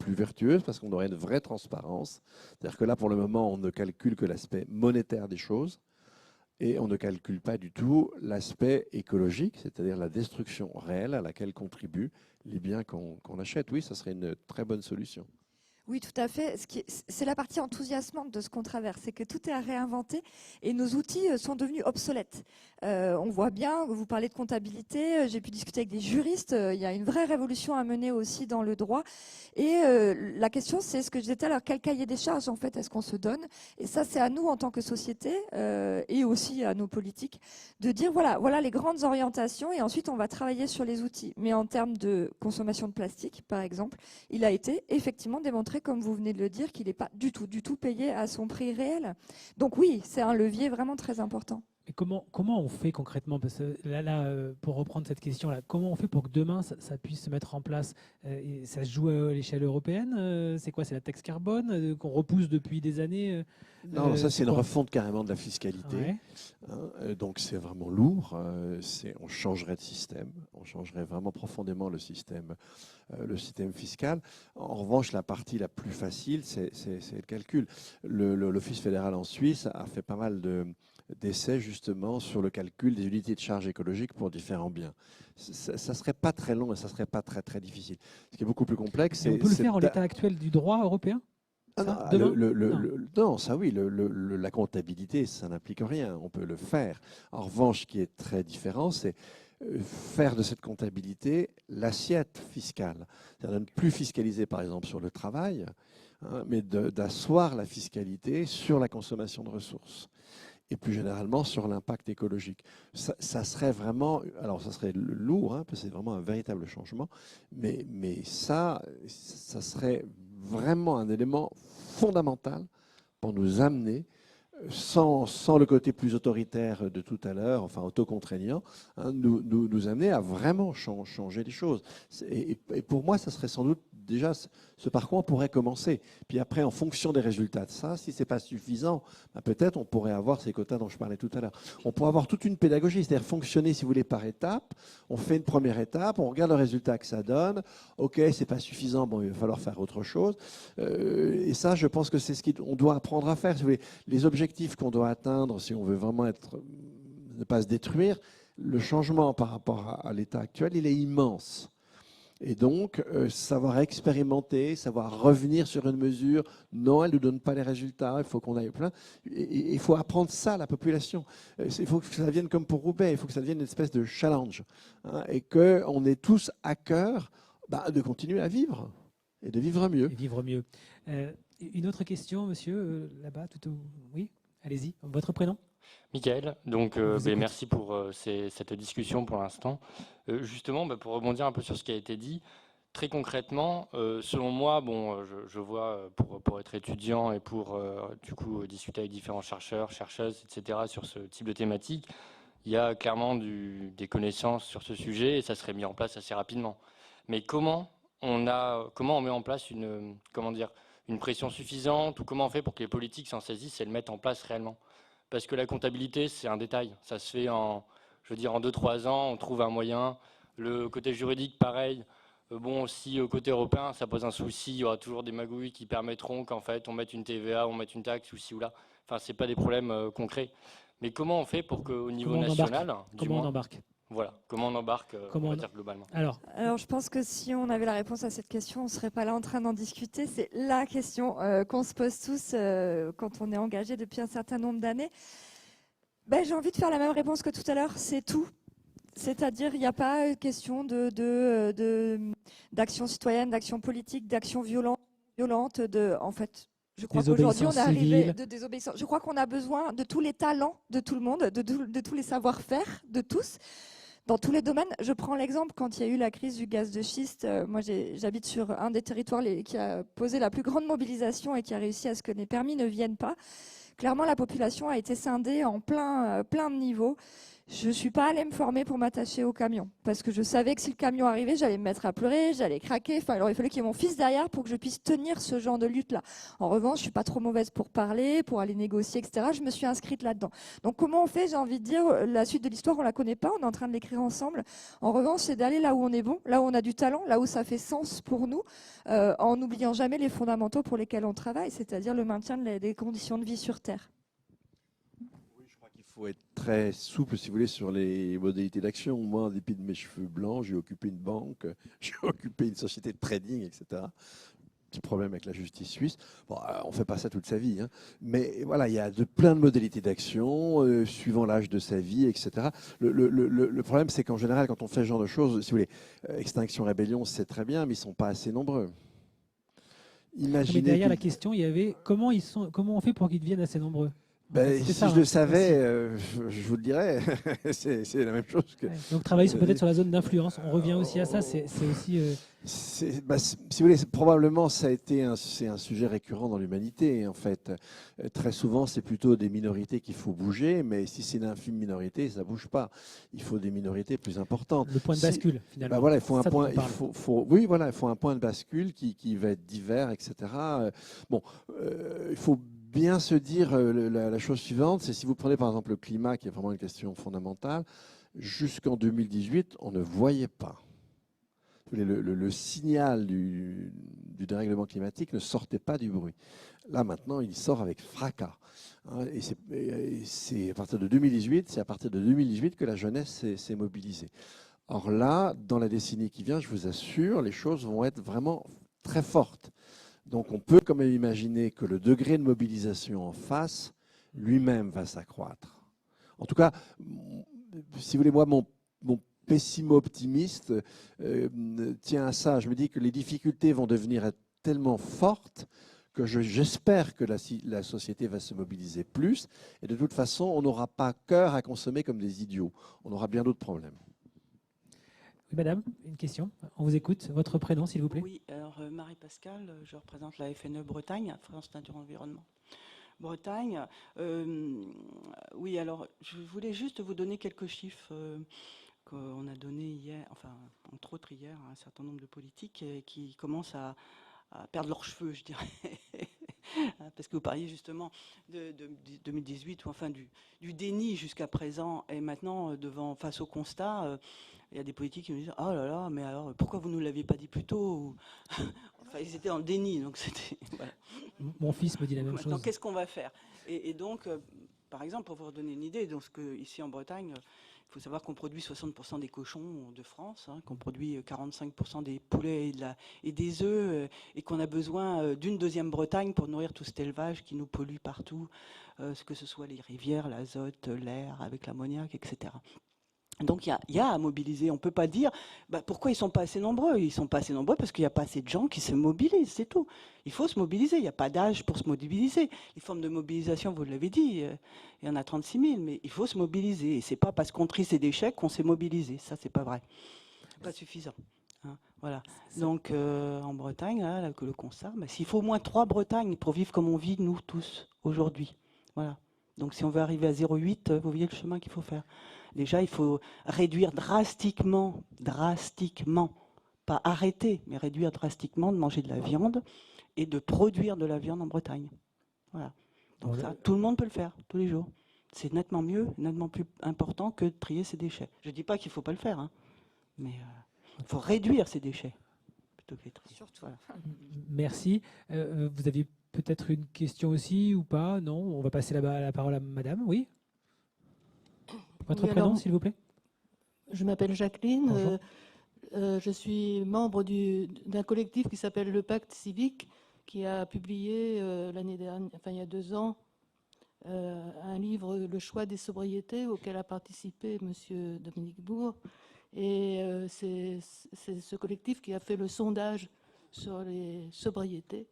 vertueuse, parce qu'on aurait une vraie transparence. C'est-à-dire que là, pour le moment, on ne calcule que l'aspect monétaire des choses et on ne calcule pas du tout l'aspect écologique, c'est-à-dire la destruction réelle à laquelle contribuent les biens qu'on achète. Oui, ça serait une très bonne solution. Oui, tout à fait. C'est la partie enthousiasmante de ce qu'on traverse, c'est que tout est à réinventer et nos outils sont devenus obsolètes. On voit bien, vous parlez de comptabilité, j'ai pu discuter avec des juristes, il y a une vraie révolution à mener aussi dans le droit. Et la question, c'est ce que je disais tout à l'heure, quel cahier des charges en fait est-ce qu'on se donne? Et ça, c'est à nous en tant que société et aussi à nos politiques de dire voilà les grandes orientations et ensuite on va travailler sur les outils. Mais en termes de consommation de plastique, par exemple, il a été effectivement démontré, comme vous venez de le dire, qu'il n'est pas du tout payé à son prix réel. Donc oui, c'est un levier vraiment très important. Mais comment on fait concrètement? Parce que pour reprendre cette question-là, comment on fait pour que demain, ça puisse se mettre en place? Et ça se joue à l'échelle européenne? C'est quoi? C'est la taxe carbone qu'on repousse depuis des années? Non, ça c'est une quoi? refonte carrément de la fiscalité. Ouais. Donc c'est vraiment lourd. On changerait de système. On changerait vraiment profondément le système fiscal. En revanche, la partie la plus facile, c'est le calcul. L'Office fédéral en Suisse a fait pas mal d'essais justement sur le calcul des unités de charge écologique pour différents biens. Ça ne serait pas très long et ça ne serait pas très, très difficile. Ce qui est beaucoup plus complexe, on peut le faire en l'état actuel du droit européen? Ah Ça, non, demain non, ça oui, la comptabilité, ça n'implique rien, on peut le faire. En revanche, ce qui est très différent, c'est faire de cette comptabilité l'assiette fiscale. C'est-à-dire de ne plus fiscaliser, par exemple, sur le travail, hein, mais d'asseoir la fiscalité sur la consommation de ressources et plus généralement sur l'impact écologique. Ça serait vraiment, alors ça serait lourd, hein, parce que c'est vraiment un véritable changement, mais ça serait vraiment un élément fondamental pour nous amener, sans le côté plus autoritaire de tout à l'heure, enfin autocontraignant, hein, nous amener à vraiment changer les choses. Et pour moi, ça serait sans doute déjà ce par quoi on pourrait commencer. Puis après, en fonction des résultats de ça, si ce n'est pas suffisant, peut-être on pourrait avoir ces quotas dont je parlais tout à l'heure. On pourrait avoir toute une pédagogie, c'est-à-dire fonctionner, si vous voulez, par étapes. On fait une première étape, on regarde le résultat que ça donne. OK, ce n'est pas suffisant, bon, il va falloir faire autre chose. Et ça, je pense que c'est ce qu'on doit apprendre à faire. Si vous voulez, les objectifs qu'on doit atteindre, si on veut vraiment ne pas se détruire, le changement par rapport à l'état actuel, il est immense. Et donc, savoir expérimenter, savoir revenir sur une mesure, non, elle ne nous donne pas les résultats, il faut qu'on aille plein. Il faut apprendre ça à la population. Il faut que ça vienne comme pour Roubaix, il faut que ça devienne une espèce de challenge. Hein, et qu'on ait tous à cœur de continuer à vivre et de vivre mieux. Et vivre mieux. Une autre question, monsieur, là-bas, tout au... Oui, allez-y, votre prénom? Michael, donc merci pour cette discussion pour l'instant. Justement, pour rebondir un peu sur ce qui a été dit, très concrètement, selon moi, je vois pour être étudiant et pour du coup discuter avec différents chercheurs, chercheuses, etc. sur ce type de thématique, il y a clairement des connaissances sur ce sujet et ça serait mis en place assez rapidement. Mais comment on met en place une pression suffisante ou comment on fait pour que les politiques s'en saisissent et le mettent en place réellement? Parce que la comptabilité, c'est un détail. Ça se fait en 2-3 ans, on trouve un moyen. Le côté juridique, pareil. Si au côté européen, ça pose un souci, il y aura toujours des magouilles qui permettront qu'en fait, on mette une TVA, on mette une taxe ou ci ou là. Enfin, ce n'est pas des problèmes concrets. Mais comment on fait pour qu'au niveau national... Comment on embarque? Voilà, comment on embarque, on va dire globalement. Alors, je pense que si on avait la réponse à cette question, on ne serait pas là en train d'en discuter. C'est la question qu'on se pose tous quand on est engagé depuis un certain nombre d'années. J'ai envie de faire la même réponse que tout à l'heure, c'est tout. C'est-à-dire, il n'y a pas question d'action citoyenne, d'action politique, d'action violente. En fait, je crois qu'aujourd'hui, on est arrivé de désobéissance. Je crois qu'on a besoin de tous les talents de tout le monde, de tous les savoir-faire de tous. dans tous les domaines. Je prends l'exemple quand il y a eu la crise du gaz de schiste. Moi, j'habite sur un des territoires qui a posé la plus grande mobilisation et qui a réussi à ce que les permis ne viennent pas. Clairement, la population a été scindée en plein de niveaux. Je ne suis pas allée me former pour m'attacher au camion parce que je savais que si le camion arrivait, j'allais me mettre à pleurer, j'allais craquer. Enfin, il aurait fallu qu'il y ait mon fils derrière pour que je puisse tenir ce genre de lutte-là. En revanche, je ne suis pas trop mauvaise pour parler, pour aller négocier, etc. Je me suis inscrite là-dedans. Donc, comment on fait? J'ai envie de dire, la suite de l'histoire, on ne la connaît pas, on est en train de l'écrire ensemble. En revanche, c'est d'aller là où on est bon, là où on a du talent, là où ça fait sens pour nous, en n'oubliant jamais les fondamentaux pour lesquels on travaille, c'est-à-dire le maintien des conditions de vie sur Terre. Il faut être très souple, si vous voulez, sur les modalités d'action. Moi, en dépit de mes cheveux blancs, j'ai occupé une banque, j'ai occupé une société de trading, etc. Petit problème avec la justice suisse. Bon, on ne fait pas ça toute sa vie, hein. Mais voilà, il y a plein de modalités d'action, suivant l'âge de sa vie, etc. Le problème, c'est qu'en général, quand on fait ce genre de choses, si vous voulez, Extinction Rébellion, c'est très bien, mais ils ne sont pas assez nombreux. Imaginez mais derrière la question, il y avait comment on fait pour qu'ils deviennent assez nombreux? Ben, si je le savais, je vous le dirais. C'est la même chose que. Ouais. Donc travailler peut-être sur la zone d'influence. On revient aussi à ça. C'est aussi. Si vous voulez, probablement ça a été c'est un sujet récurrent dans l'humanité. En fait, très souvent, c'est plutôt des minorités qu'il faut bouger, mais si c'est une infime minorité, ça bouge pas. Il faut des minorités plus importantes. Le point de bascule, finalement. Ben voilà, il faut un ça point. Oui, voilà, il faut un point de bascule qui va être divers, etc. Bon, il faut bien se dire la chose suivante, c'est si vous prenez par exemple le climat, qui est vraiment une question fondamentale, jusqu'en 2018, on ne voyait pas. Le signal du dérèglement climatique ne sortait pas du bruit. Là, maintenant, il sort avec fracas. Et c'est à partir de 2018, c'est à partir de 2018 que la jeunesse s'est mobilisée. Or là, dans la décennie qui vient, je vous assure, les choses vont être vraiment très fortes. Donc on peut quand même imaginer que le degré de mobilisation en face lui-même va s'accroître. En tout cas, si vous voulez, moi, mon pessimo-optimiste tient à ça. Je me dis que les difficultés vont devenir tellement fortes que j'espère que la société va se mobiliser plus. Et de toute façon, on n'aura pas cœur à consommer comme des idiots. On aura bien d'autres problèmes. Oui, madame, une question. On vous écoute. Votre prénom, s'il vous plaît. Oui, alors Marie-Pascale, je représente la FNE Bretagne, France Nature Environnement. Bretagne, oui, alors je voulais juste vous donner quelques chiffres qu'on a donnés hier, enfin, entre autres hier, à un certain nombre de politiques qui commencent à perdre leurs cheveux, je dirais. Parce que vous parliez justement de 2018, ou enfin du déni jusqu'à présent, et maintenant, face au constat, il y a des politiques qui me disent « Oh là là, mais alors, pourquoi vous ne nous l'aviez pas dit plus tôt » Enfin, ils étaient en déni, donc c'était... Voilà. Mon fils me dit la même chose. Donc, qu'est-ce qu'on va faire? Et donc, par exemple, pour vous redonner une idée, donc, ici en Bretagne, il faut savoir qu'on produit 60% des cochons de France, qu'on produit 45% des poulets et des œufs, et qu'on a besoin d'une deuxième Bretagne pour nourrir tout cet élevage qui nous pollue partout, que ce soit les rivières, l'azote, l'air, avec l'ammoniac, etc. Donc il y a à mobiliser. On ne peut pas dire pourquoi ils ne sont pas assez nombreux. Ils ne sont pas assez nombreux parce qu'il n'y a pas assez de gens qui se mobilisent, c'est tout. Il faut se mobiliser, il n'y a pas d'âge pour se mobiliser. Les formes de mobilisation, vous l'avez dit, il y en a 36 000, mais il faut se mobiliser. Et ce n'est pas parce qu'on trie ses déchets qu'on s'est mobilisé. Ça, ce n'est pas vrai. Pas suffisant. Voilà. Donc en Bretagne, là, le constat, s'il faut au moins 3 Bretagnes pour vivre comme on vit, nous tous, aujourd'hui. Voilà. Donc si on veut arriver à 0,8, vous voyez le chemin qu'il faut faire. Déjà, il faut réduire drastiquement, pas arrêter, mais réduire drastiquement de manger de la viande et de produire de la viande en Bretagne. Voilà. Donc ça, tout le monde peut le faire, tous les jours. C'est nettement mieux, nettement plus important que de trier ses déchets. Je ne dis pas qu'il ne faut pas le faire, mais il faut réduire ses déchets plutôt que les trier. Voilà. Merci. Vous aviez peut-être une question aussi ou pas? Non, on va passer la parole à madame, oui. Votre prénom, s'il vous plaît? Je m'appelle Jacqueline. Je suis membre d'un collectif qui s'appelle le Pacte Civique, qui a publié l'année dernière, enfin il y a 2 ans, un livre, Le choix des sobriétés, auquel a participé M. Dominique Bourg. Et c'est ce collectif qui a fait le sondage sur les sobriétés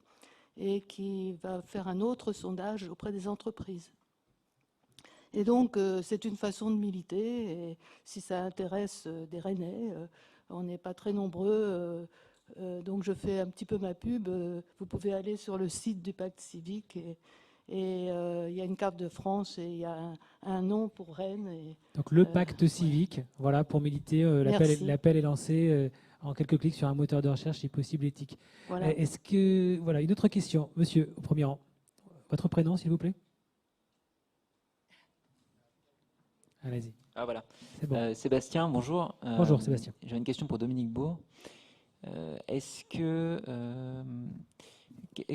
et qui va faire un autre sondage auprès des entreprises. Et donc, c'est une façon de militer. Et si ça intéresse des Rennais, on n'est pas très nombreux. Donc, je fais un petit peu ma pub. Vous pouvez aller sur le site du Pacte civique. Et il y a une carte de France et il y a un nom pour Rennes. Donc le pacte civique, voilà, pour militer. L'appel est lancé en quelques clics sur un moteur de recherche, si possible éthique. Voilà. Est-ce que voilà une autre question, monsieur au premier rang. Votre prénom, s'il vous plaît. Allez-y. Ah voilà. C'est bon. Sébastien, bonjour. Bonjour Sébastien. J'ai une question pour Dominique Bourg. Est-ce que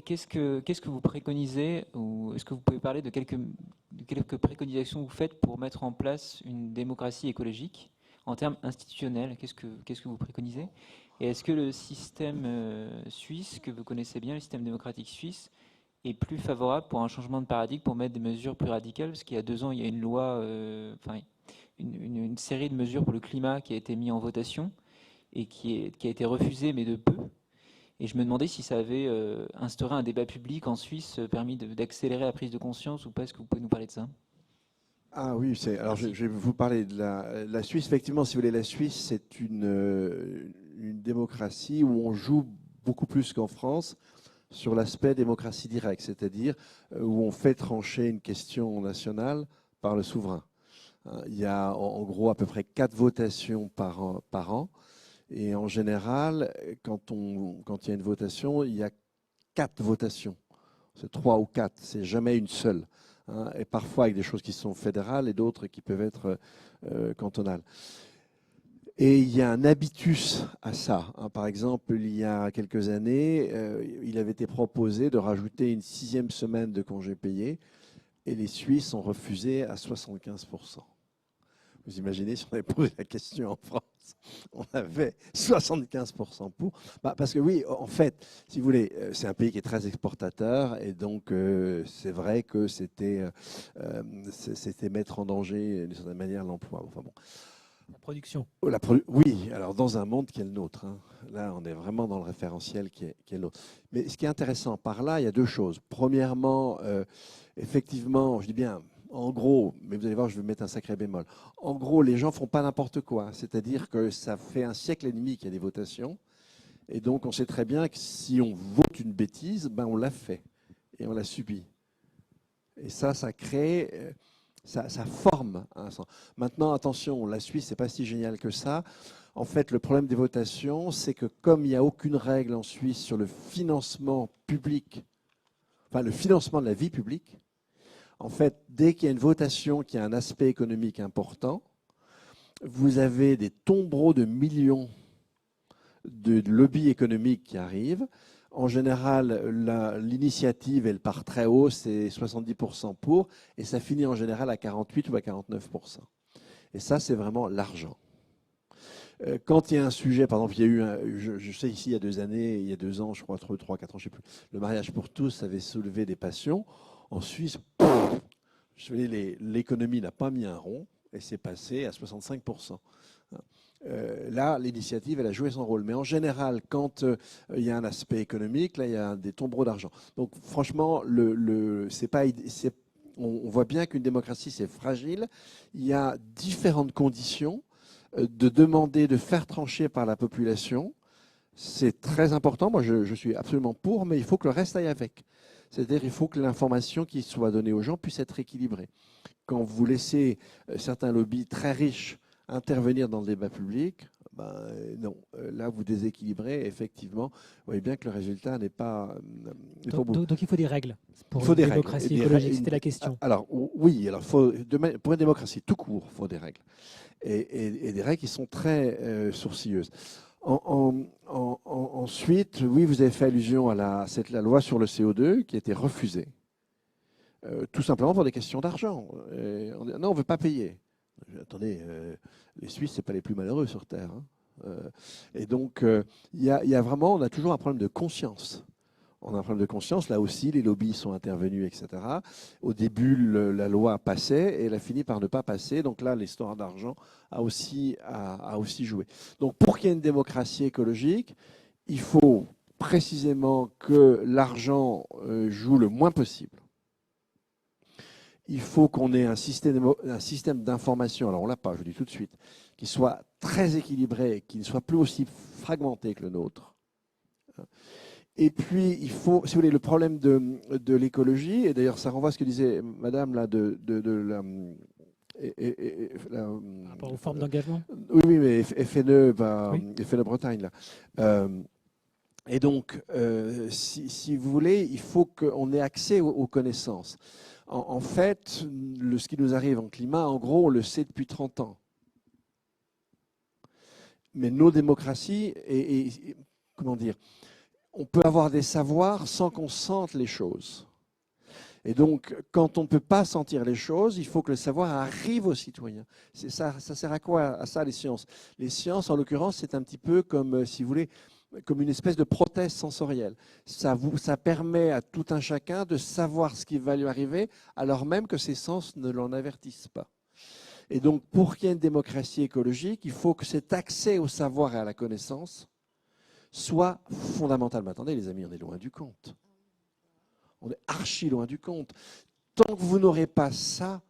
qu'est-ce que vous préconisez, ou est-ce que vous pouvez parler de quelques préconisations que vous faites pour mettre en place une démocratie écologique en termes institutionnels? Qu'est-ce que vous préconisez? Et est-ce que le système suisse, que vous connaissez bien, le système démocratique suisse, est plus favorable pour un changement de paradigme, pour mettre des mesures plus radicales? Parce qu'il y a 2 ans, il y a une loi, une série de mesures pour le climat qui a été mise en votation et qui a été refusée, mais de peu. Et je me demandais si ça avait instauré un débat public en Suisse, permis d'accélérer la prise de conscience ou pas. Est-ce que vous pouvez nous parler de ça? Ah oui, alors je vais vous parler de la Suisse. Effectivement, si vous voulez, la Suisse, c'est une démocratie où on joue beaucoup plus qu'en France sur l'aspect démocratie directe, c'est-à-dire où on fait trancher une question nationale par le souverain. Il y a en gros à peu près 4 votations par an. Et en général, quand il y a une votation, il y a 4 votations. C'est 3 ou 4, c'est jamais une seule. Et parfois avec des choses qui sont fédérales et d'autres qui peuvent être cantonales. Et il y a un habitus à ça. Par exemple, il y a quelques années, il avait été proposé de rajouter une 6e semaine de congés payés et les Suisses ont refusé à 75%. Vous imaginez si on avait posé la question en France, on avait 75% pour. Parce que oui, en fait, si vous voulez, c'est un pays qui est très exportateur et donc c'est vrai que c'était mettre en danger d'une certaine manière l'emploi. Enfin bon. La production. Oui, alors dans un monde qui est le nôtre. Là, on est vraiment dans le référentiel qui est le nôtre. Mais ce qui est intéressant par là, il y a 2 choses. Premièrement, effectivement, je dis bien, en gros, mais vous allez voir, je vais mettre un sacré bémol. En gros, les gens ne font pas n'importe quoi. C'est-à-dire que ça fait un siècle et demi qu'il y a des votations. Et donc, on sait très bien que si on vote une bêtise, ben on l'a fait. Et on l'a subi. Et ça crée... Ça forme un sens. Maintenant, attention, la Suisse, c'est pas si génial que ça. En fait, le problème des votations, c'est que comme il n'y a aucune règle en Suisse sur le financement public, enfin le financement de la vie publique, en fait, dès qu'il y a une votation qui a un aspect économique important, vous avez des tombereaux de millions de lobbies économiques qui arrivent. En général, l'initiative, elle part très haut, c'est 70% pour, et ça finit en général à 48 ou à 49%. Et ça, c'est vraiment l'argent. Quand il y a un sujet, par exemple, il y a eu, je sais ici, il y a 2 années, il y a 2 ans, je crois, 3, 4 ans, je ne sais plus, le mariage pour tous avait soulevé des passions. En Suisse, l'économie n'a pas mis un rond, et c'est passé à 65%. Là, l'initiative, elle a joué son rôle. Mais en général, quand il y a un aspect économique, là, il y a des tombereaux d'argent. Donc, franchement, on voit bien qu'une démocratie, c'est fragile. Il y a différentes conditions de demander, de faire trancher par la population. C'est très important. Moi, je suis absolument pour, mais il faut que le reste aille avec. C'est-à-dire qu'il faut que l'information qui soit donnée aux gens puisse être équilibrée. Quand vous laissez certains lobbies très riches intervenir dans le débat public, non. Là, vous déséquilibrez. Effectivement, vous voyez bien que le résultat n'est pas beau. Donc, il faut des règles pour une démocratie écologique. C'était la question. Alors, oui. Alors, pour une démocratie tout court, il faut des règles. Et des règles qui sont très sourcilleuses. Ensuite, oui, vous avez fait allusion à la loi sur le CO2 qui a été refusée. Tout simplement pour des questions d'argent. Non, on ne veut pas payer. Attendez, les Suisses, ce n'est pas les plus malheureux sur Terre. Et donc, on a toujours un problème de conscience. On a un problème de conscience. Là aussi, les lobbies sont intervenus, etc. Au début, la loi passait et elle a fini par ne pas passer. Donc là, l'histoire d'argent a aussi joué. Donc, pour qu'il y ait une démocratie écologique, il faut précisément que l'argent joue le moins possible. il faut qu'on ait un système d'information, alors on ne l'a pas, je le dis tout de suite, qui soit très équilibré, qui ne soit plus aussi fragmenté que le nôtre. Et puis, il faut, si vous voulez, le problème de l'écologie, et d'ailleurs ça renvoie à ce que disait Madame là, Par rapport aux formes d'engagement. Oui, oui, mais FNE, Oui. FNE Bretagne, là. Et donc, si vous voulez, il faut qu'on ait accès aux connaissances. En fait, ce qui nous arrive en climat, en gros, on le sait depuis 30 ans. Mais nos démocraties, comment dire, on peut avoir des savoirs sans qu'on sente les choses. Et donc, quand on ne peut pas sentir les choses, il faut que le savoir arrive aux citoyens. Ça sert à quoi, à ça, les sciences? Les sciences, en l'occurrence, c'est un petit peu comme, si vous voulez, comme une espèce de prothèse sensorielle. Ça permet à tout un chacun de savoir ce qui va lui arriver, alors même que ses sens ne l'en avertissent pas. Et donc, pour qu'il y ait une démocratie écologique, il faut que cet accès au savoir et à la connaissance soit fondamental. Mais attendez, les amis, on est loin du compte. On est archi loin du compte. Tant que vous n'aurez pas ça,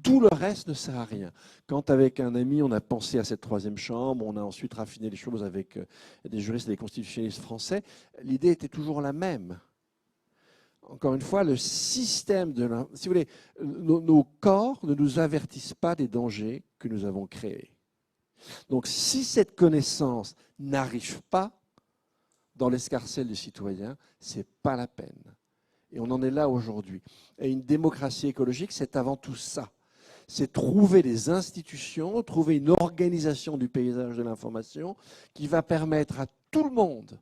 tout le reste ne sert à rien. Quand avec un ami, on a pensé à cette troisième chambre, on a ensuite raffiné les choses avec des juristes et des constitutionnalistes français, l'idée était toujours la même. Encore une fois, le système si vous voulez, nos corps ne nous avertissent pas des dangers que nous avons créés. Donc si cette connaissance n'arrive pas dans l'escarcelle du citoyen, ce n'est pas la peine. Et on en est là aujourd'hui. Et une démocratie écologique, c'est avant tout ça. C'est trouver des institutions, trouver une organisation du paysage de l'information qui va permettre à tout le monde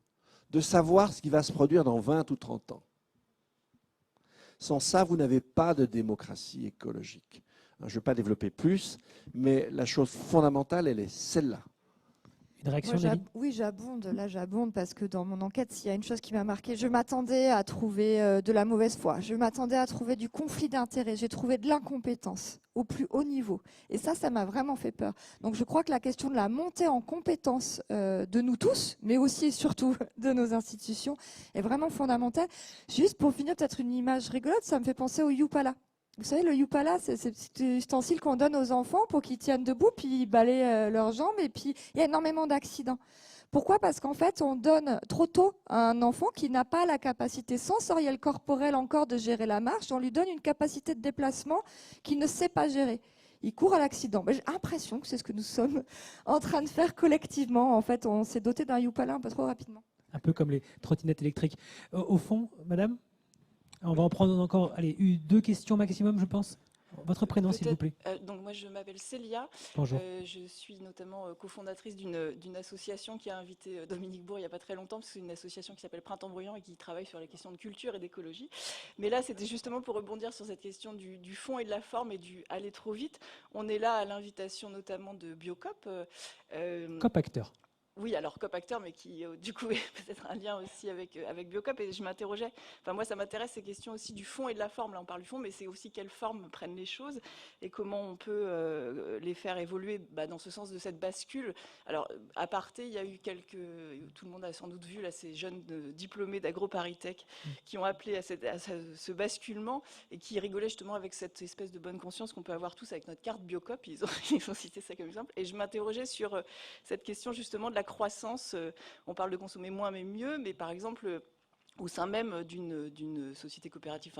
de savoir ce qui va se produire dans 20 ou 30 ans. Sans ça, vous n'avez pas de démocratie écologique. Je ne vais pas développer plus, mais la chose fondamentale, elle est celle-là. Une réaction, Moi, oui, j'abonde. Là, j'abonde parce que dans mon enquête, s'il y a une chose qui m'a marquée, je m'attendais à trouver de la mauvaise foi. Je m'attendais à trouver du conflit d'intérêts. J'ai trouvé de l'incompétence au plus haut niveau. Et ça m'a vraiment fait peur. Donc, je crois que la question de la montée en compétence de nous tous, mais aussi et surtout de nos institutions, est vraiment fondamentale. Juste pour finir, peut-être une image rigolote, ça me fait penser au Yupala. Vous savez, le Yupala, c'est ce petit ustensile qu'on donne aux enfants pour qu'ils tiennent debout, puis ils balayent leurs jambes, et puis il y a énormément d'accidents. Pourquoi? Parce qu'en fait, on donne trop tôt à un enfant qui n'a pas la capacité sensorielle corporelle encore de gérer la marche, on lui donne une capacité de déplacement qu'il ne sait pas gérer. Il court à l'accident. J'ai l'impression que c'est ce que nous sommes en train de faire collectivement. En fait, on s'est doté d'un Yupala un peu trop rapidement. Un peu comme les trottinettes électriques. Au fond, madame, on va en prendre encore, allez, 2 questions maximum, je pense. Votre prénom, s'il vous plaît. Donc moi, je m'appelle Célia. Bonjour. Je suis notamment cofondatrice d'une association qui a invité Dominique Bourg il n'y a pas très longtemps, parce que c'est une association qui s'appelle Printemps Bruyant et qui travaille sur les questions de culture et d'écologie. Mais là, c'était justement pour rebondir sur cette question du fond et de la forme et du aller trop vite. On est là à l'invitation notamment de Biocop. Copacteur. Oui, alors Copacteur, mais qui du coup est peut-être un lien aussi avec Biocop. Et je m'interrogeais, enfin moi ça m'intéresse ces questions aussi du fond et de la forme. Là on parle du fond, mais c'est aussi quelle forme prennent les choses et comment on peut les faire évoluer dans ce sens de cette bascule. Alors à Partey, il y a eu tout le monde a sans doute vu là ces jeunes diplômés d'AgroParisTech qui ont appelé à ce basculement et qui rigolaient justement avec cette espèce de bonne conscience qu'on peut avoir tous avec notre carte Biocop. Ils ont cité ça comme exemple. Et je m'interrogeais sur cette question justement de la croissance, on parle de consommer moins mais mieux, mais par exemple au sein même d'une société coopérative,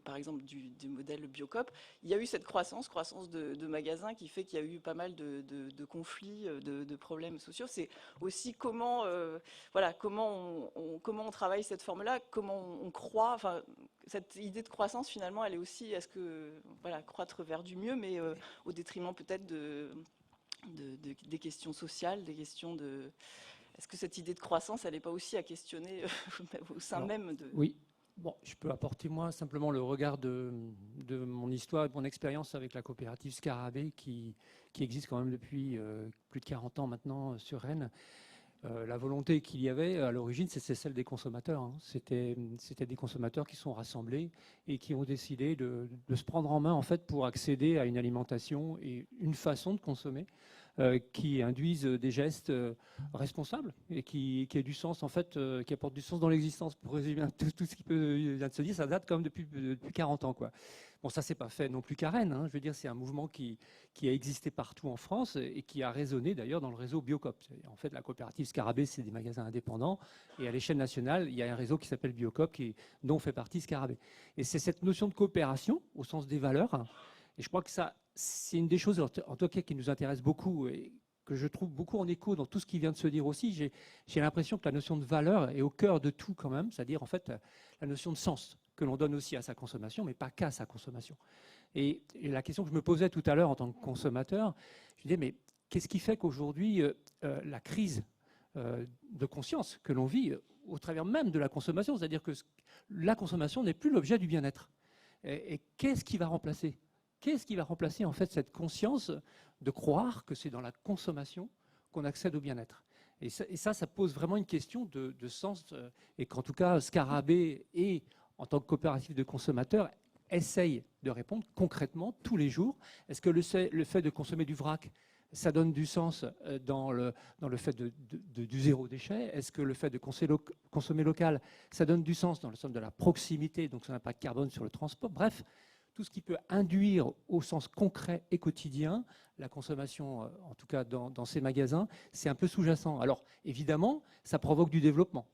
par exemple du modèle Biocop, il y a eu cette croissance de magasins qui fait qu'il y a eu pas mal de conflits, de problèmes sociaux. C'est aussi comment on travaille cette forme-là, comment on croit, enfin cette idée de croissance finalement, elle est aussi, est-ce que croître vers du mieux, mais au détriment peut-être des questions sociales, des questions de... Est-ce que cette idée de croissance, elle n'est pas aussi à questionner au sein même de... Oui, bon, je peux apporter moi simplement le regard de mon histoire et de mon expérience avec la coopérative Scarabée qui existe quand même depuis plus de 40 ans maintenant sur Rennes. La volonté qu'il y avait à l'origine, c'est celle des consommateurs. Hein. C'était des consommateurs qui sont rassemblés et qui ont décidé de se prendre en main en fait pour accéder à une alimentation et une façon de consommer qui induisent des gestes responsables et qui aient du sens, en fait, qui apportent du sens dans l'existence. Pour résumer tout ce qui vient de se dire, ça date quand même depuis 40 ans, quoi. Bon, ça, c'est pas fait non plus qu'à Rennes, hein. Je veux dire, c'est un mouvement qui a existé partout en France et qui a résonné d'ailleurs dans le réseau Biocop. En fait, la coopérative Scarabée, c'est des magasins indépendants. Et à l'échelle nationale, il y a un réseau qui s'appelle Biocop, dont fait partie Scarabée. Et c'est cette notion de coopération, au sens des valeurs. Et je crois que ça, c'est une des choses, en tout cas, qui nous intéresse beaucoup et que je trouve beaucoup en écho dans tout ce qui vient de se dire aussi. J'ai l'impression que la notion de valeur est au cœur de tout quand même, c'est-à-dire en fait la notion de sens que l'on donne aussi à sa consommation, mais pas qu'à sa consommation. Et la question que je me posais tout à l'heure en tant que consommateur, je me disais, mais qu'est-ce qui fait qu'aujourd'hui, la crise de conscience que l'on vit au travers même de la consommation, c'est-à-dire que la consommation n'est plus l'objet du bien-être. Et qu'est-ce qui va remplacer ? Qu'est-ce qui va remplacer en fait cette conscience de croire que c'est dans la consommation qu'on accède au bien-être ? Et ça pose vraiment une question de sens, et qu'en tout cas, Scarabée et en tant que coopérative de consommateurs, essaye de répondre concrètement tous les jours. Est-ce que le fait de consommer du vrac, ça donne du sens dans le fait du zéro déchet? Est-ce que le fait de consommer local, ça donne du sens dans le sens de la proximité, donc son impact carbone sur le transport? Bref, tout ce qui peut induire au sens concret et quotidien la consommation, en tout cas dans ces magasins, c'est un peu sous-jacent. Alors évidemment, ça provoque du développement.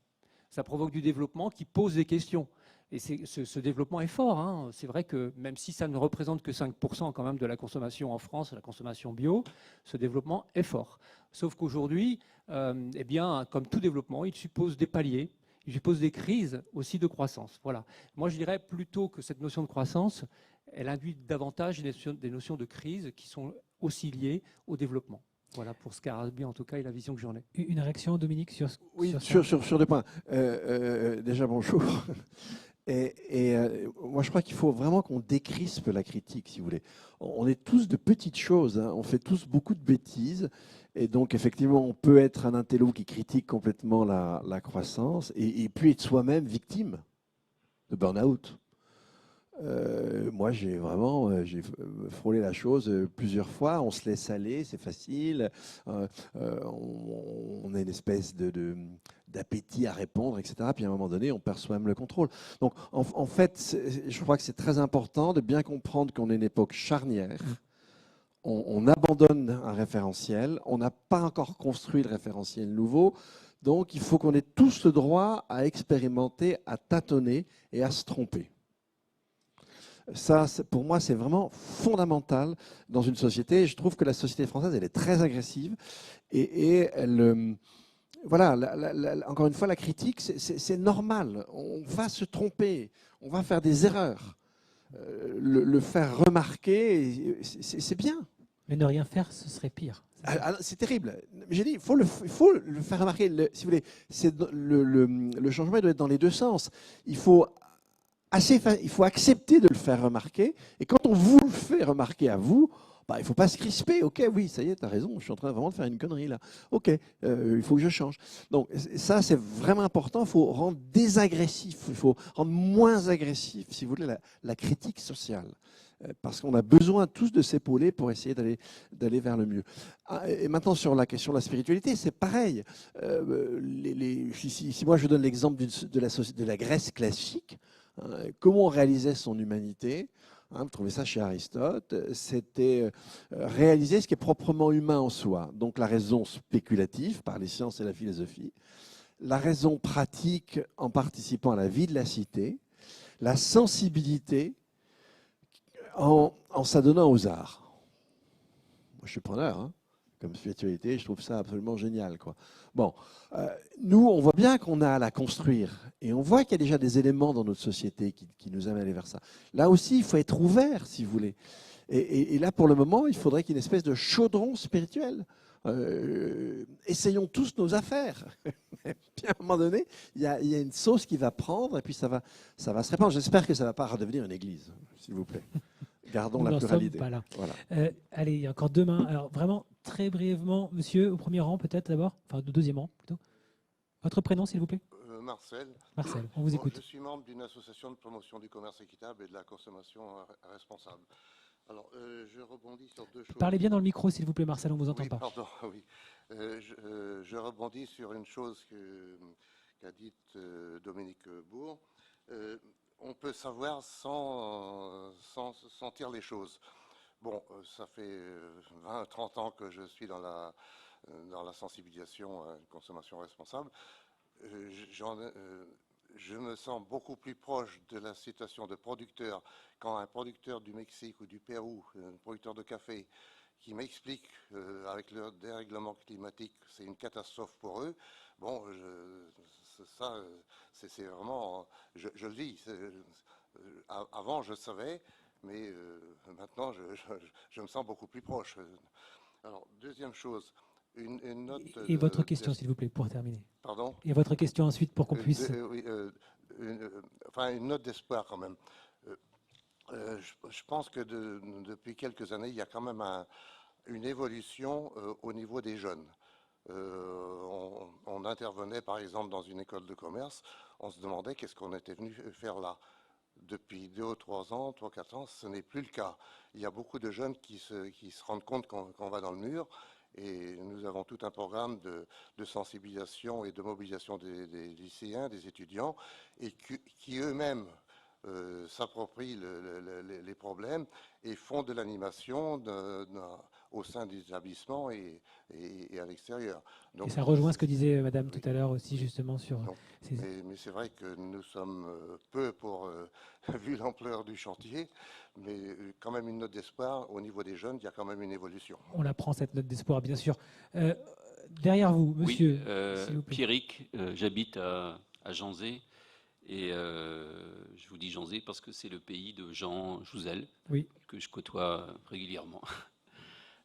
Ça provoque du développement qui pose des questions. Et ce développement est fort, hein. C'est vrai que même si ça ne représente que 5% quand même de la consommation en France, la consommation bio, ce développement est fort. Sauf qu'aujourd'hui, eh bien, comme tout développement, il suppose des paliers, il suppose des crises aussi de croissance. Voilà. Moi, je dirais plutôt que cette notion de croissance, elle induit davantage des notions de crise qui sont aussi liées au développement. Voilà pour Scarabée en tout cas et la vision que j'en ai. Une réaction, Dominique, sur Oui, sur sur deux points. Déjà, bonjour. Moi, je crois qu'il faut vraiment qu'on décrispe la critique, si vous voulez. On est tous de petites choses, hein. On fait tous beaucoup de bêtises. Et donc, effectivement, on peut être un intello qui critique complètement la croissance et puis être soi-même victime de burn-out. Moi, j'ai frôlé la chose plusieurs fois. On se laisse aller, c'est facile. On a une espèce d'appétit à répondre, etc. Puis à un moment donné, on perd soi-même le contrôle. Donc, en fait, je crois que c'est très important de bien comprendre qu'on est une époque charnière. On abandonne un référentiel. On n'a pas encore construit de référentiel nouveau. Donc, il faut qu'on ait tous le droit à expérimenter, à tâtonner et à se tromper. Ça, pour moi, c'est vraiment fondamental dans une société. Je trouve que la société française, elle est très agressive. Et elle, voilà, encore une fois, la critique, c'est normal. On va se tromper, on va faire des erreurs. Le faire remarquer, c'est bien. Mais ne rien faire, ce serait pire. C'est terrible. J'ai dit, il faut le faire remarquer. Si vous voulez, le changement doit être dans les deux sens. Il faut accepter de le faire remarquer. Et quand on vous le fait remarquer à vous, bah, il ne faut pas se crisper. OK, oui, ça y est, tu as raison, je suis en train vraiment de faire une connerie là. OK, il faut que je change. Donc ça, c'est vraiment important. Il faut rendre désagressif, il faut rendre moins agressif, si vous voulez, la critique sociale. Parce qu'on a besoin tous de s'épauler pour essayer d'aller vers le mieux. Et maintenant, sur la question de la spiritualité, c'est pareil. Si moi, je donne l'exemple de la Grèce classique, comment on réalisait son humanité, vous trouvez ça chez Aristote, c'était réaliser ce qui est proprement humain en soi. Donc la raison spéculative par les sciences et la philosophie, la raison pratique en participant à la vie de la cité, la sensibilité en s'adonnant aux arts. Moi, je suis preneur, hein, comme spiritualité, je trouve ça absolument génial, quoi. Bon, nous, on voit bien qu'on a à la construire, et on voit qu'il y a déjà des éléments dans notre société qui nous amènent à aller vers ça. Là aussi, il faut être ouvert, si vous voulez. Et là, pour le moment, il faudrait qu'il y ait une espèce de chaudron spirituel. Essayons tous nos affaires. Puis à un moment donné, il y a une sauce qui va prendre, et puis ça va se répandre. J'espère que ça ne va pas redevenir une église, s'il vous plaît. Gardons la pluralité. Pas là. Voilà. Allez, il y a encore deux mains. Alors vraiment, très brièvement, monsieur, au premier rang peut-être d'abord, enfin au deuxième rang plutôt. Votre prénom, s'il vous plaît. Marcel. Marcel, on vous écoute. Je suis membre d'une association de promotion du commerce équitable et de la consommation responsable. Alors, je rebondis sur deux choses. Parlez bien dans le micro, s'il vous plaît, Marcel, on ne vous entend Oui, pas. pardon, oui. Je rebondis sur une chose qu'a dite Dominique Bourg. On peut savoir sans sentir les choses. Bon, ça fait 20, 30 ans que je suis dans la sensibilisation à une consommation responsable. Je me sens beaucoup plus proche de la situation de producteur quand un producteur du Mexique ou du Pérou, un producteur de café, qui m'explique avec le dérèglement climatique, c'est une catastrophe pour eux. Bon, ça, c'est vraiment, je le dis. Avant, je savais, mais maintenant, je me sens beaucoup plus proche. Alors, deuxième chose, une note. Et votre question, s'il vous plaît, pour terminer. Pardon? Et votre question ensuite, pour qu'on puisse. Oui, une note d'espoir quand même. Je pense que depuis quelques années, il y a quand même une évolution au niveau des jeunes. On intervenait par exemple dans une école de commerce, on se demandait qu'est-ce qu'on était venu faire là. Depuis 2 ou 3 ans, 3 ou 4 ans, ce n'est plus le cas. Il y a beaucoup de jeunes qui se rendent compte qu'on va dans le mur, et nous avons tout un programme de sensibilisation et de mobilisation des lycéens, des étudiants, et qui eux-mêmes s'approprient les problèmes et font de l'animation au sein des établissements et à l'extérieur. Et ça rejoint ce que disait Madame tout à l'heure aussi, justement, sur. Mais c'est vrai que nous sommes peu vu l'ampleur du chantier, mais quand même une note d'espoir au niveau des jeunes, il y a quand même une évolution. On la prend, cette note d'espoir, bien sûr. Derrière vous, monsieur. Oui, Pierrick, j'habite à Janzé. Et je vous dis Janzé parce que c'est le pays de Jean Jouzel, oui, que je côtoie régulièrement.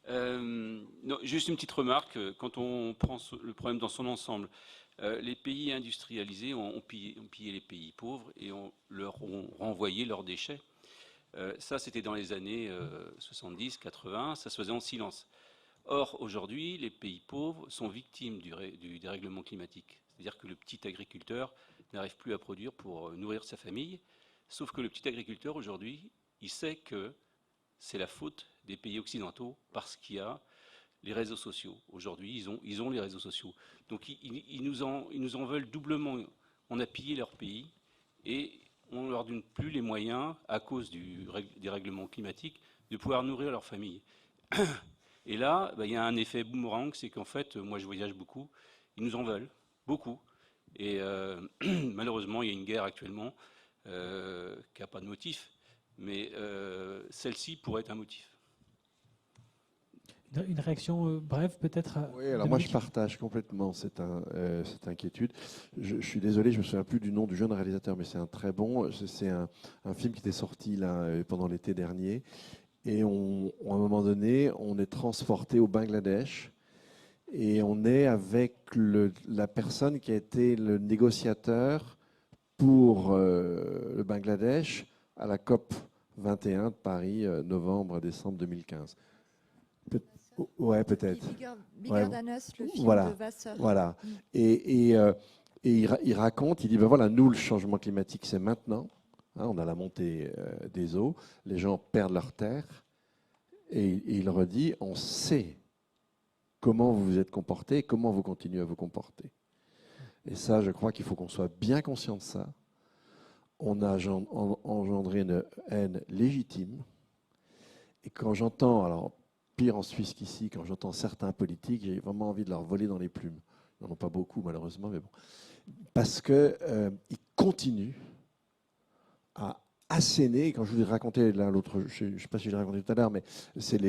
Non, juste une petite remarque, quand on prend le problème dans son ensemble, les pays industrialisés ont pillé les pays pauvres et leur ont renvoyé leurs déchets. Ça, c'était dans les années 70, 80, ça se faisait en silence. Or, aujourd'hui, les pays pauvres sont victimes du dérèglement climatique. C'est-à-dire que le petit agriculteur n'arrive plus à produire pour nourrir sa famille, sauf que le petit agriculteur, aujourd'hui, il sait que c'est la faute des pays occidentaux parce qu'il y a les réseaux sociaux. Aujourd'hui, ils ont les réseaux sociaux. Donc, ils nous en veulent doublement. On a pillé leur pays et on ne leur donne plus les moyens, à cause du dérèglement climatique, de pouvoir nourrir leur famille. Et là, il y a un effet boomerang, c'est qu'en fait, moi je voyage beaucoup, ils nous en veulent, beaucoup. Et malheureusement, il y a une guerre actuellement qui n'a pas de motif, mais celle-ci pourrait être un motif. Une réaction brève, peut-être? Oui, alors moi je partage complètement cette inquiétude. Je suis désolé, je ne me souviens plus du nom du jeune réalisateur, mais c'est un très bon. C'est un film qui était sorti là, pendant l'été dernier. Et à un moment donné, on est transporté au Bangladesh et on est avec la personne qui a été le négociateur pour le Bangladesh à la COP 21 de Paris, novembre-décembre 2015. Ouais, peut-être. Bigger Than Us, le film voilà, de Vasseur. Voilà. Et il raconte, il dit, ben voilà, nous, le changement climatique, c'est maintenant. Hein, on a la montée des eaux, les gens perdent leurs terres, et il redit, on sait comment vous vous êtes comporté, comment vous continuez à vous comporter. Et ça, je crois qu'il faut qu'on soit bien conscient de ça. On a engendré une haine légitime, et quand j'entends, alors pire en Suisse qu'ici, quand j'entends certains politiques, j'ai vraiment envie de leur voler dans les plumes. Ils n'en ont pas beaucoup, malheureusement, mais bon. Parce qu'ils continuent à asséner, quand je vous ai raconté là l'autre, je ne sais pas si je l'ai raconté tout à l'heure, mais c'est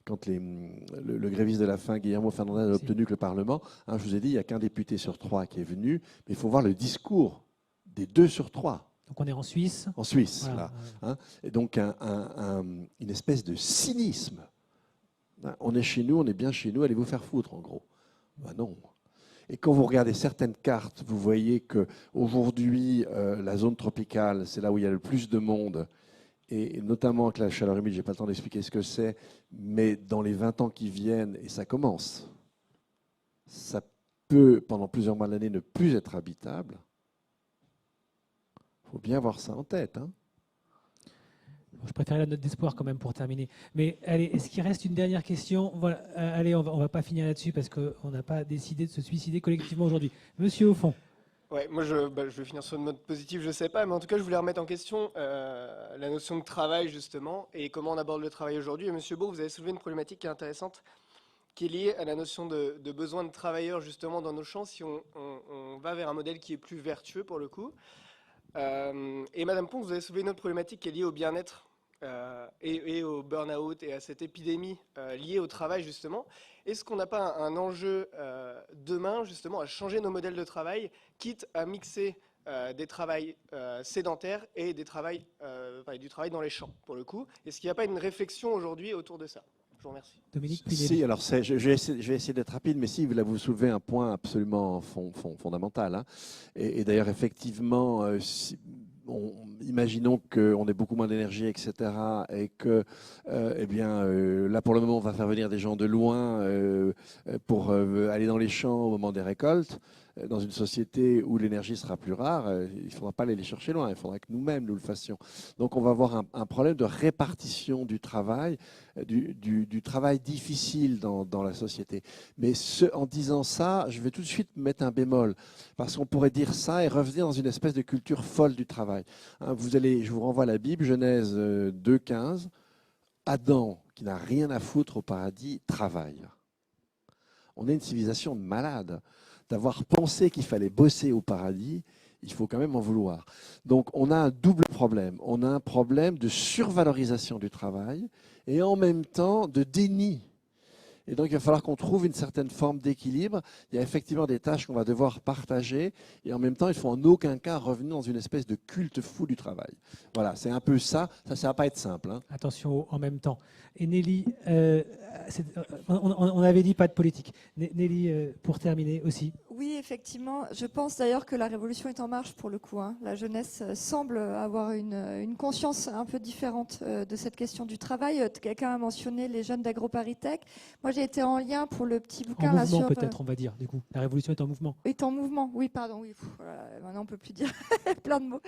quand le gréviste de la faim, Guillermo Fernandez, a obtenu que le Parlement, hein, je vous ai dit, il n'y a qu'un député sur 3 qui est venu, mais il faut voir le discours des 2 sur 3. Donc on est en Suisse. En Suisse, voilà. Là. Hein, et donc une espèce de cynisme. On est chez nous, on est bien chez nous, allez vous faire foutre, en gros. Ben non. Et quand vous regardez certaines cartes, vous voyez qu'aujourd'hui, la zone tropicale, c'est là où il y a le plus de monde, et notamment avec la chaleur humide, je n'ai pas le temps d'expliquer ce que c'est, mais dans les 20 ans qui viennent, et ça commence, ça peut, pendant plusieurs mois de l'année, ne plus être habitable. Il faut bien avoir ça en tête. Hein. Je préférais la note d'espoir quand même pour terminer. Mais allez, est-ce qu'il reste une dernière question? Voilà. Allez, on va pas finir là-dessus parce qu'on n'a pas décidé de se suicider collectivement aujourd'hui. Monsieur au fond. Ouais, moi je vais finir sur une note positive, je sais pas, mais en tout cas je voulais remettre en question la notion de travail justement et comment on aborde le travail aujourd'hui. Et Monsieur Bourg, vous avez soulevé une problématique qui est intéressante, qui est liée à la notion de besoin de travailleurs justement dans nos champs si on va vers un modèle qui est plus vertueux pour le coup. Et Madame Pons, vous avez soulevé une autre problématique qui est liée au bien-être et au burn-out et à cette épidémie liée au travail justement. Est-ce qu'on n'a pas un enjeu demain justement à changer nos modèles de travail, quitte à mixer des travails sédentaires et du travail dans les champs pour le coup? Est-ce qu'il n'y a pas une réflexion aujourd'hui autour de ça? Je vous remercie. Dominique Si, Pinelli. alors je vais essayer d'être rapide, mais si, là vous soulevez un point absolument fondamental. Hein. Et d'ailleurs, effectivement, imaginons qu'on ait beaucoup moins d'énergie, etc. Et que, là, pour le moment, on va faire venir des gens de loin pour aller dans les champs au moment des récoltes. Dans une société où l'énergie sera plus rare, il ne faudra pas aller les chercher loin, il faudra que nous-mêmes nous le fassions. Donc on va avoir un problème de répartition du travail, du travail difficile dans la société. Mais en disant ça, je vais tout de suite mettre un bémol, parce qu'on pourrait dire ça et revenir dans une espèce de culture folle du travail. Hein, je vous renvoie à la Bible, Genèse 2,15, Adam, qui n'a rien à foutre au paradis, travaille. On est une civilisation de malades. D'avoir pensé qu'il fallait bosser au paradis, il faut quand même en vouloir. Donc on a un double problème. On a un problème de survalorisation du travail et en même temps de déni. Et donc il va falloir qu'on trouve une certaine forme d'équilibre. Il y a effectivement des tâches qu'on va devoir partager et en même temps il ne faut en aucun cas revenir dans une espèce de culte fou du travail. Voilà, c'est un peu ça. Ça ne va pas être simple. Hein. Attention en même temps. Et Nelly, on avait dit pas de politique. Nelly, pour terminer aussi. Oui, effectivement. Je pense d'ailleurs que la révolution est en marche pour le coup. Hein. La jeunesse semble avoir une conscience un peu différente de cette question du travail. Quelqu'un a mentionné les jeunes d'AgroParisTech. Moi, j'ai été en lien pour le petit bouquin En là mouvement sur. Peut-être, on va dire. Du coup, la révolution est en mouvement. Est en mouvement. Oui, pardon. Oui. Voilà, maintenant, on peut plus dire plein de mots.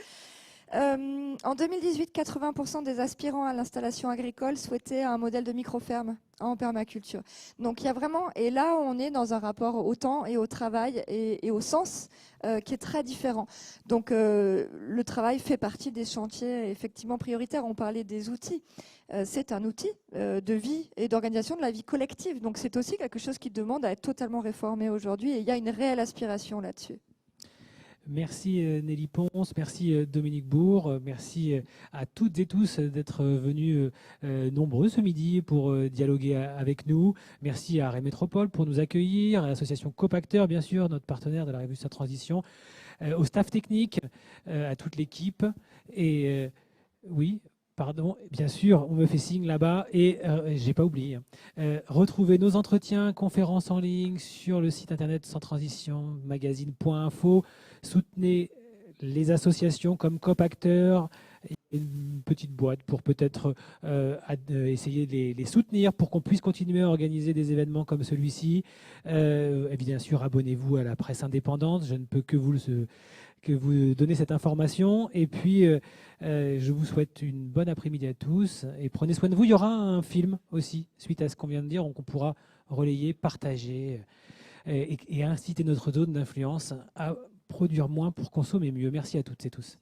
En 2018, 80% des aspirants à l'installation agricole souhaitaient un modèle de micro-ferme en permaculture. Donc il y a vraiment, et là on est dans un rapport au temps et au travail et au sens qui est très différent. Donc le travail fait partie des chantiers effectivement prioritaires. On parlait des outils. C'est un outil de vie et d'organisation de la vie collective. Donc c'est aussi quelque chose qui demande à être totalement réformé aujourd'hui et il y a une réelle aspiration là-dessus. Merci Nelly Pons, merci Dominique Bourg, merci à toutes et tous d'être venus nombreux ce midi pour dialoguer avec nous. Merci à Rennes Métropole pour nous accueillir, à l'association Copacteur, bien sûr, notre partenaire de la revue Sa Transition, au staff technique, à toute l'équipe. Et oui, pardon, bien sûr, on me fait signe là-bas et j'ai pas oublié. Retrouvez nos entretiens, conférences en ligne sur le site internet Sans Transition, magazine.info. Soutenez les associations comme Copacteur, une petite boîte pour peut-être essayer de les soutenir pour qu'on puisse continuer à organiser des événements comme celui-ci. Et bien sûr, abonnez-vous à la presse indépendante. Je ne peux que vous donner cette information. Et puis, je vous souhaite une bonne après-midi à tous et prenez soin de vous. Il y aura un film aussi, suite à ce qu'on vient de dire, qu'on pourra relayer, partager et inciter notre zone d'influence à produire moins pour consommer mieux. Merci à toutes et tous.